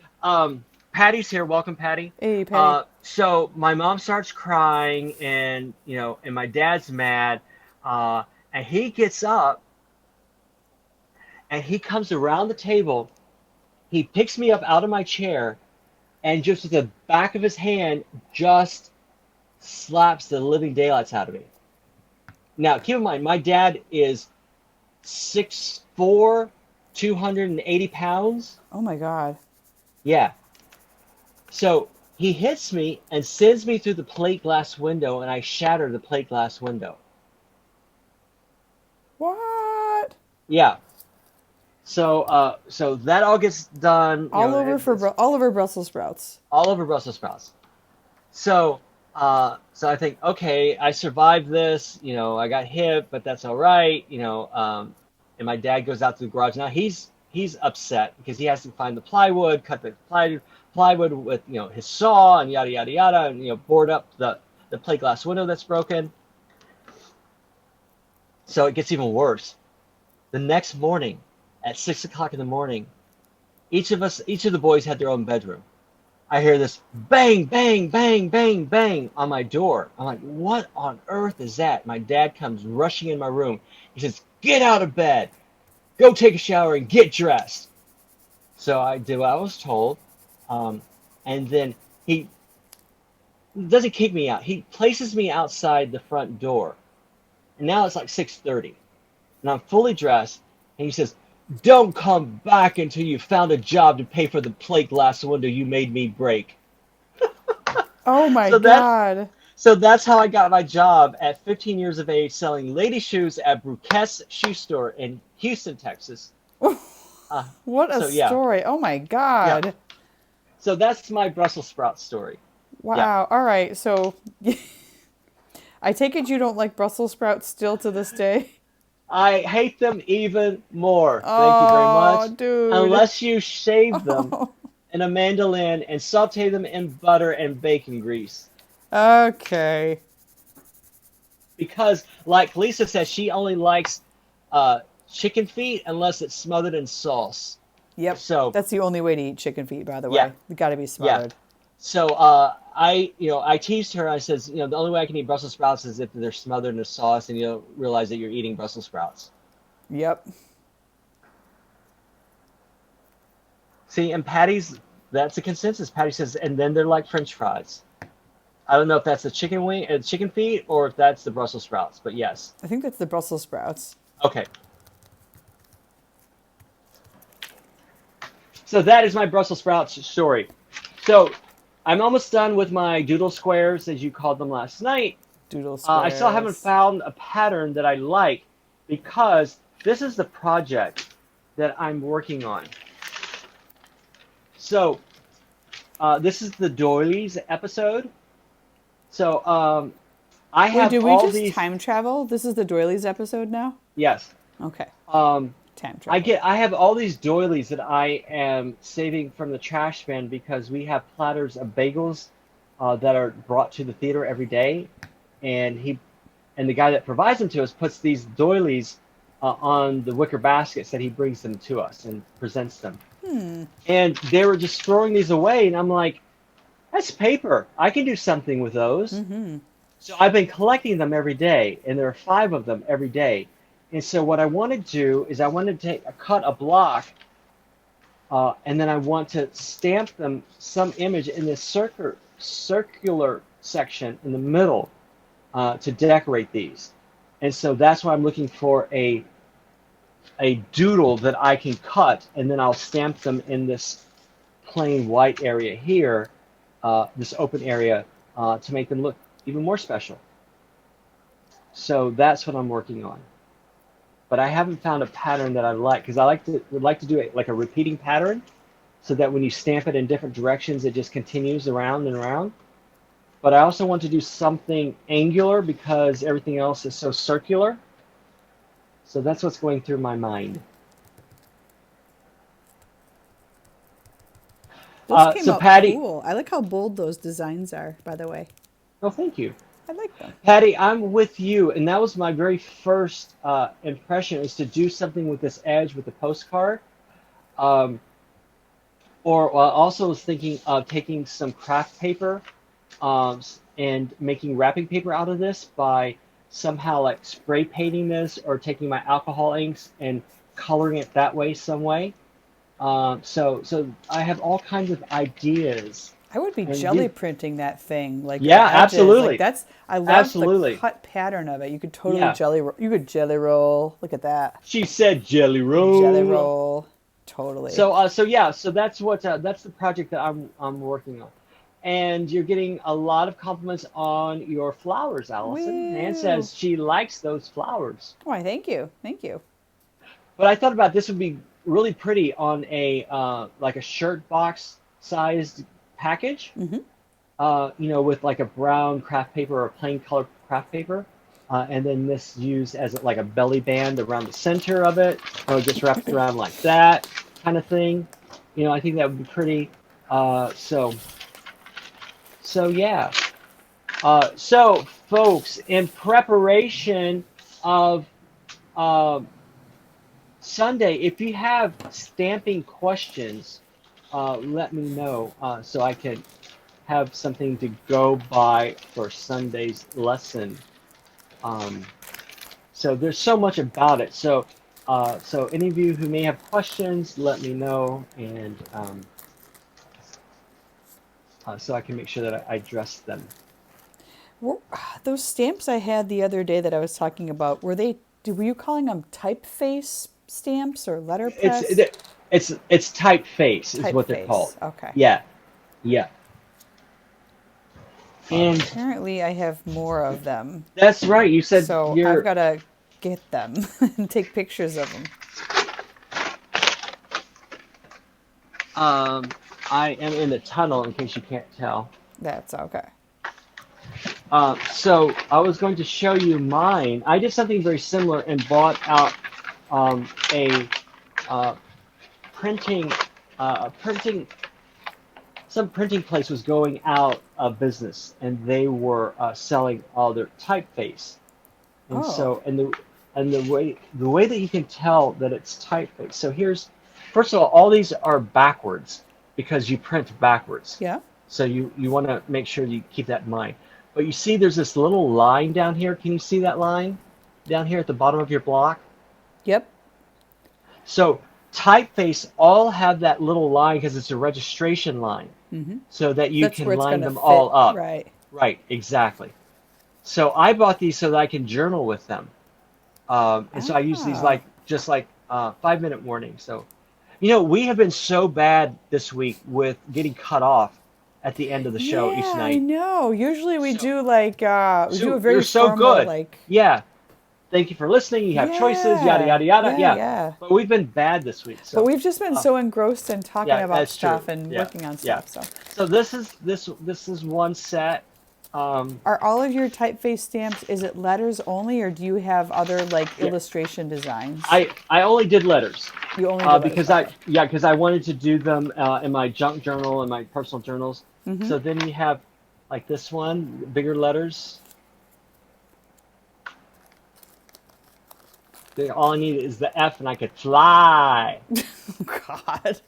S2: Patty's here. Welcome, Patty.
S1: Hey, Patty.
S2: So my mom starts crying, and and my dad's mad, uh, and he gets up and he comes around the table. He picks me up out of my chair, and just with the back of his hand, just slaps the living daylights out of me. Now, keep in mind, my dad is 6'4", 280 pounds.
S1: Oh my God.
S2: Yeah. So he hits me and sends me through the plate glass window, and I shatter the plate glass window.
S1: What?
S2: Yeah. So that all gets done,
S1: All over Brussels sprouts.
S2: all over Brussels sprouts. So, so I think, okay, I survived this. I got hit, but that's all right. And my dad goes out to the garage. Now he's upset because he has to find the plywood, cut the plywood with his saw and yada yada yada, and board up the plate glass window that's broken. So it gets even worse. The next morning, at 6 o'clock in the morning, each of the boys had their own bedroom. I hear this bang, bang, bang, bang, bang on my door. I'm like, what on earth is that? My dad comes rushing in my room. He says, "Get out of bed. Go take a shower and get dressed." So I do what I was told. And then he doesn't kick me out. He places me outside the front door. And now it's like 6:30. And I'm fully dressed. And he says, "Don't come back until you found a job to pay for the plate glass window you made me break."
S1: Oh my
S2: So that's
S1: God.
S2: so that's how I got my job at 15 years of age, selling lady shoes at Bruquet's shoe store in Houston, Texas. Uh,
S1: What a
S2: so yeah,
S1: story. Oh my
S2: yeah.
S1: God.
S2: So that's my Brussels sprout story. Yeah,
S1: Wow. All right. So I take it you don't like Brussels sprouts still to this day?
S2: I hate them even more. Thank you very much.
S1: Oh, dude.
S2: Unless you shave them in a mandolin and saute them in butter and bacon grease.
S1: Okay.
S2: Because, like Lisa says, she only likes chicken feet unless it's smothered in sauce.
S1: Yep.
S2: So,
S1: That's the only way to eat chicken feet, by the
S2: yeah,
S1: way. You got to be
S2: yeah.
S1: smothered.
S2: So I teased her. I says, the only way I can eat Brussels sprouts is if they're smothered in a sauce, and you don't realize that you're eating Brussels sprouts.
S1: Yep.
S2: See, and Patty's, that's a consensus. Patty says, and then they're like French fries. I don't know if that's a chicken feet, or if that's the Brussels sprouts, but yes.
S1: I think that's the Brussels sprouts.
S2: Okay. So that is my Brussels sprouts story. So I'm almost done with my doodle squares, as you called them last night.
S1: Doodle
S2: I still haven't
S1: squares.
S2: found a pattern that I like, because this is the project that I'm working on. So this is the doilies episode. So I
S1: Wait,
S2: have
S1: did we
S2: all
S1: just
S2: these.
S1: time travel? This is the doilies episode now?
S2: Yes.
S1: Okay.
S2: Um,
S1: Time travel.
S2: I have all these doilies that I am saving from the trash bin, because we have platters of bagels that are brought to the theater every day, and the guy that provides them to us puts these doilies on the wicker baskets that he brings them to us and presents them. And they were just throwing these away, and I'm like, that's paper. I can do something with those. So I've been collecting them every day, and there are 5 of them every day. And so what I want to do is I want to cut a block, and then I want to stamp them some image in this circular section in the middle to decorate these. And so that's why I'm looking for a doodle that I can cut, and then I'll stamp them in this plain white area here, this open area, to make them look even more special. So that's what I'm working on. But I haven't found a pattern that I like, because I would like to do it like a repeating pattern, so that when you stamp it in different directions, it just continues around and around. But I also want to do something angular, because everything else is so circular. So that's what's going through my mind.
S1: Those came
S2: So
S1: out
S2: Patty,
S1: cool. I like how bold those designs are, by the way.
S2: oh, thank you.
S1: I like them.
S2: Patty, I'm with you, and that was my very first impression, is to do something with this edge with the postcard. Um, or I also was thinking of taking some craft paper and making wrapping paper out of this by somehow like spray painting this, or taking my alcohol inks and coloring it that way some way. So I have all kinds of ideas.
S1: I would be
S2: And
S1: jelly printing that thing, like
S2: yeah,
S1: the edges.
S2: absolutely.
S1: Like that's, I love the
S2: Absolutely.
S1: cut pattern of it. You could totally
S2: Yeah.
S1: you could jelly roll. Look at that.
S2: She said jelly
S1: Jelly
S2: roll.
S1: roll. Totally.
S2: So that's the project that I'm working on. And you're getting a lot of compliments on your flowers, Allison. Nan
S1: Woo.
S2: says she likes those flowers.
S1: Why, thank you. Thank you.
S2: But I thought about this would be really pretty on a like a shirt box sized package. With like a brown craft paper or a plain color craft paper. And then this used as like a belly band around the center of it. It gets wrapped around like that kind of thing. I think that would be pretty. So yeah. So folks, in preparation of Sunday, if you have stamping questions, let me know so I can have something to go by for Sunday's lesson. So there's so much about it. So any of you who may have questions, let me know, and so I can make sure that I address them.
S1: Those stamps I had the other day that I was talking about, were you calling them typeface stamps or letterpress?
S2: It's typeface is what they're
S1: Typeface.
S2: called.
S1: Okay.
S2: Yeah. And
S1: Apparently I have more of them.
S2: that's right. You said
S1: So I've got to get them and take pictures of them.
S2: I am in the tunnel, in case you can't tell.
S1: That's okay.
S2: So I was going to show you mine. I did something very similar and bought out a printing some printing place was going out of business, and they were selling all their typeface. And
S1: Oh.
S2: the way that you can tell that it's typeface. So first of all these are backwards, because you print backwards.
S1: Yeah.
S2: So you want to make sure you keep that in mind. But you see there's this little line down here. Can you see that line down here at the bottom of your block?
S1: Yep.
S2: So typeface all have that little line because it's a registration line so that you
S1: That's where
S2: can
S1: it's
S2: line
S1: gonna
S2: them all
S1: fit.
S2: up.
S1: Right.
S2: Right, exactly. So I bought these so that I can journal with them. And so I use these
S1: Ah.
S2: like just like 5 minute warnings. So, you know, we have been so bad this week with getting cut off at the end of the show each
S1: Yeah, I
S2: night.
S1: know. Usually we
S2: So,
S1: do like we do a
S2: so you're
S1: very
S2: so
S1: formal
S2: good.
S1: like
S2: Yeah. Thank you for listening. You have choices, yada,
S1: yeah.
S2: yada, yada.
S1: Yeah,
S2: Yeah.
S1: yeah.
S2: But we've been bad this week.
S1: But
S2: So,
S1: we've just been
S2: uh,
S1: so engrossed in talking
S2: yeah,
S1: about
S2: that's true.
S1: stuff and
S2: Yeah.
S1: working on
S2: Yeah.
S1: stuff. So,
S2: So this is one set. Um,
S1: are all of your typeface stamps, is it letters only or do you have other like
S2: yeah.
S1: illustration designs?
S2: I only did letters.
S1: You only do letters.
S2: Because
S1: Okay.
S2: I wanted to do them in my junk journal and my personal journals. So then you have like this one, bigger letters. Then all I need is the F, and I could fly.
S1: Oh God.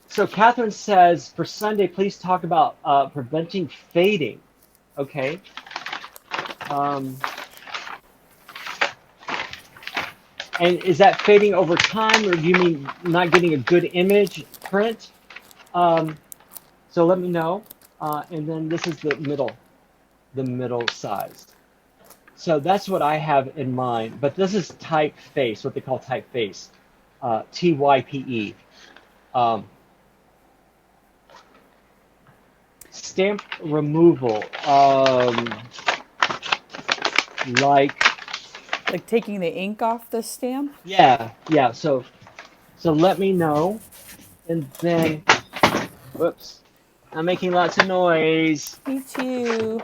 S2: So Catherine says for Sunday, please talk about preventing fading. Okay. Um, and is that fading over time, or do you mean not getting a good image print? Um, so let me know. And then this is the middle size. So that's what I have in mind. But this is typeface, what they call typeface, TYPE. Um, Stamp removal, like
S1: Like taking the ink off the stamp?
S2: yeah. So let me know, and then whoops, I'm making lots of noise.
S1: Me too.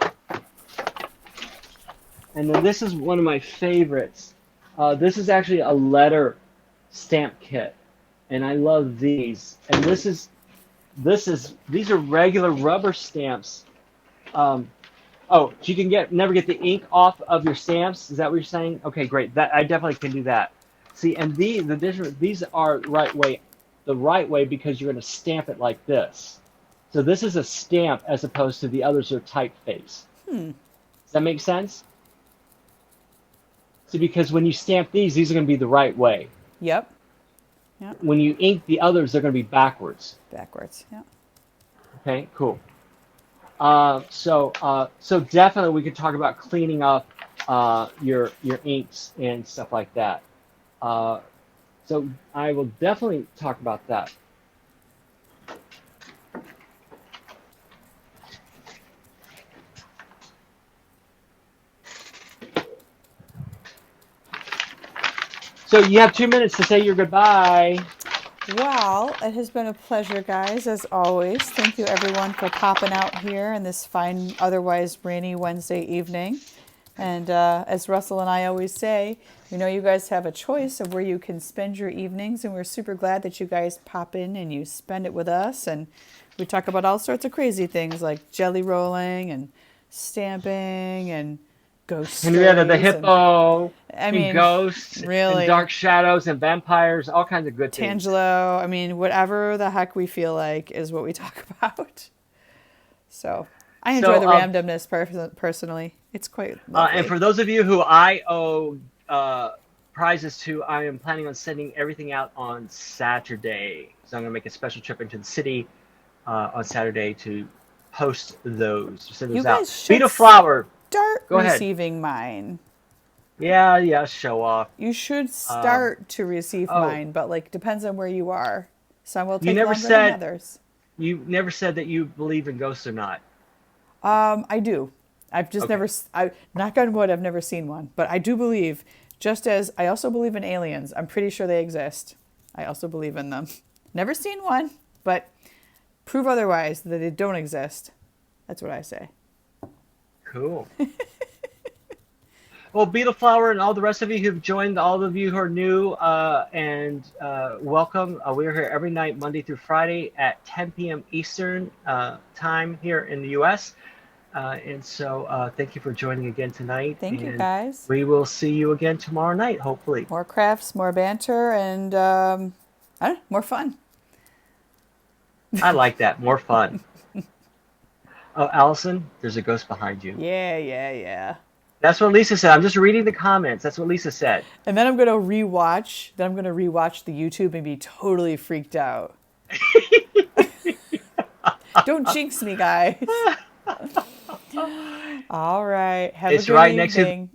S2: And then this is one of my favorites. This is actually a letter stamp kit, and I love these. And these are regular rubber stamps. Oh, so you can never get the ink off of your stamps. Is that what you're saying? Okay, great. That I definitely can do that. See, and these are the right way because you're going to stamp it like this. So this is a stamp as opposed to the others are typeface. Does that make sense? See, because when you stamp these are going to be the right way.
S1: Yep. Yep.
S2: When you ink the others, they're going to be backwards.
S1: Backwards. Yeah.
S2: Okay, cool. So definitely we could talk about cleaning up your inks and stuff like that. So I will definitely talk about that. So you have 2 minutes to say your goodbye.
S1: Well, it has been a pleasure, guys, as always. Thank you, everyone, for popping out here in this fine, otherwise rainy Wednesday evening. And as Russell and I always say, we know you guys have a choice of where you can spend your evenings, and we're super glad that you guys pop in and you spend it with us. And we talk about all sorts of crazy things like jelly rolling and stamping and ghost
S2: Henrietta the
S1: stories.
S2: hippo,
S1: I
S2: and
S1: mean,
S2: ghosts, and
S1: really,
S2: dark shadows, and vampires, all kinds of good things.
S1: Tangelo. I mean, whatever the heck we feel like is what we talk about. So I enjoy the randomness personally. It's quite lovely.
S2: And for those of you who I owe prizes to, I am planning on sending everything out on Saturday. So I'm going to make a special trip into the city on Saturday to post those, to send those out. Beat a flower.
S1: Start
S2: Go ahead.
S1: receiving mine.
S2: Yeah, show off.
S1: You should start to receive mine, but like depends on where you are. Some will take longer than others.
S2: You never said that you believe in ghosts or not.
S1: I do. I've just never, knock on wood, I've never seen one. But I do believe, just as I also believe in aliens. I'm pretty sure they exist. I also believe in them. Never seen one, but prove otherwise that they don't exist. That's what I say.
S2: Cool. Well, Beetle Flower and all the rest of you who've joined, all of you who are new, and welcome. We're here every night, Monday through Friday at 10 p.m. Eastern time here in the U.S. And so thank you for joining again tonight.
S1: Thank you, guys.
S2: We will see you again tomorrow night, hopefully.
S1: More crafts, more banter, and I don't know, more fun.
S2: I like that. More fun. Oh, Allison, there's a ghost behind you.
S1: Yeah, yeah, yeah.
S2: That's what Lisa said. I'm just reading the comments. That's what Lisa said.
S1: And then I'm gonna rewatch. Then I'm gonna rewatch the YouTube and be totally freaked out. Don't jinx me, guys. All right. Have a
S2: It's
S1: good
S2: right next to
S1: evening.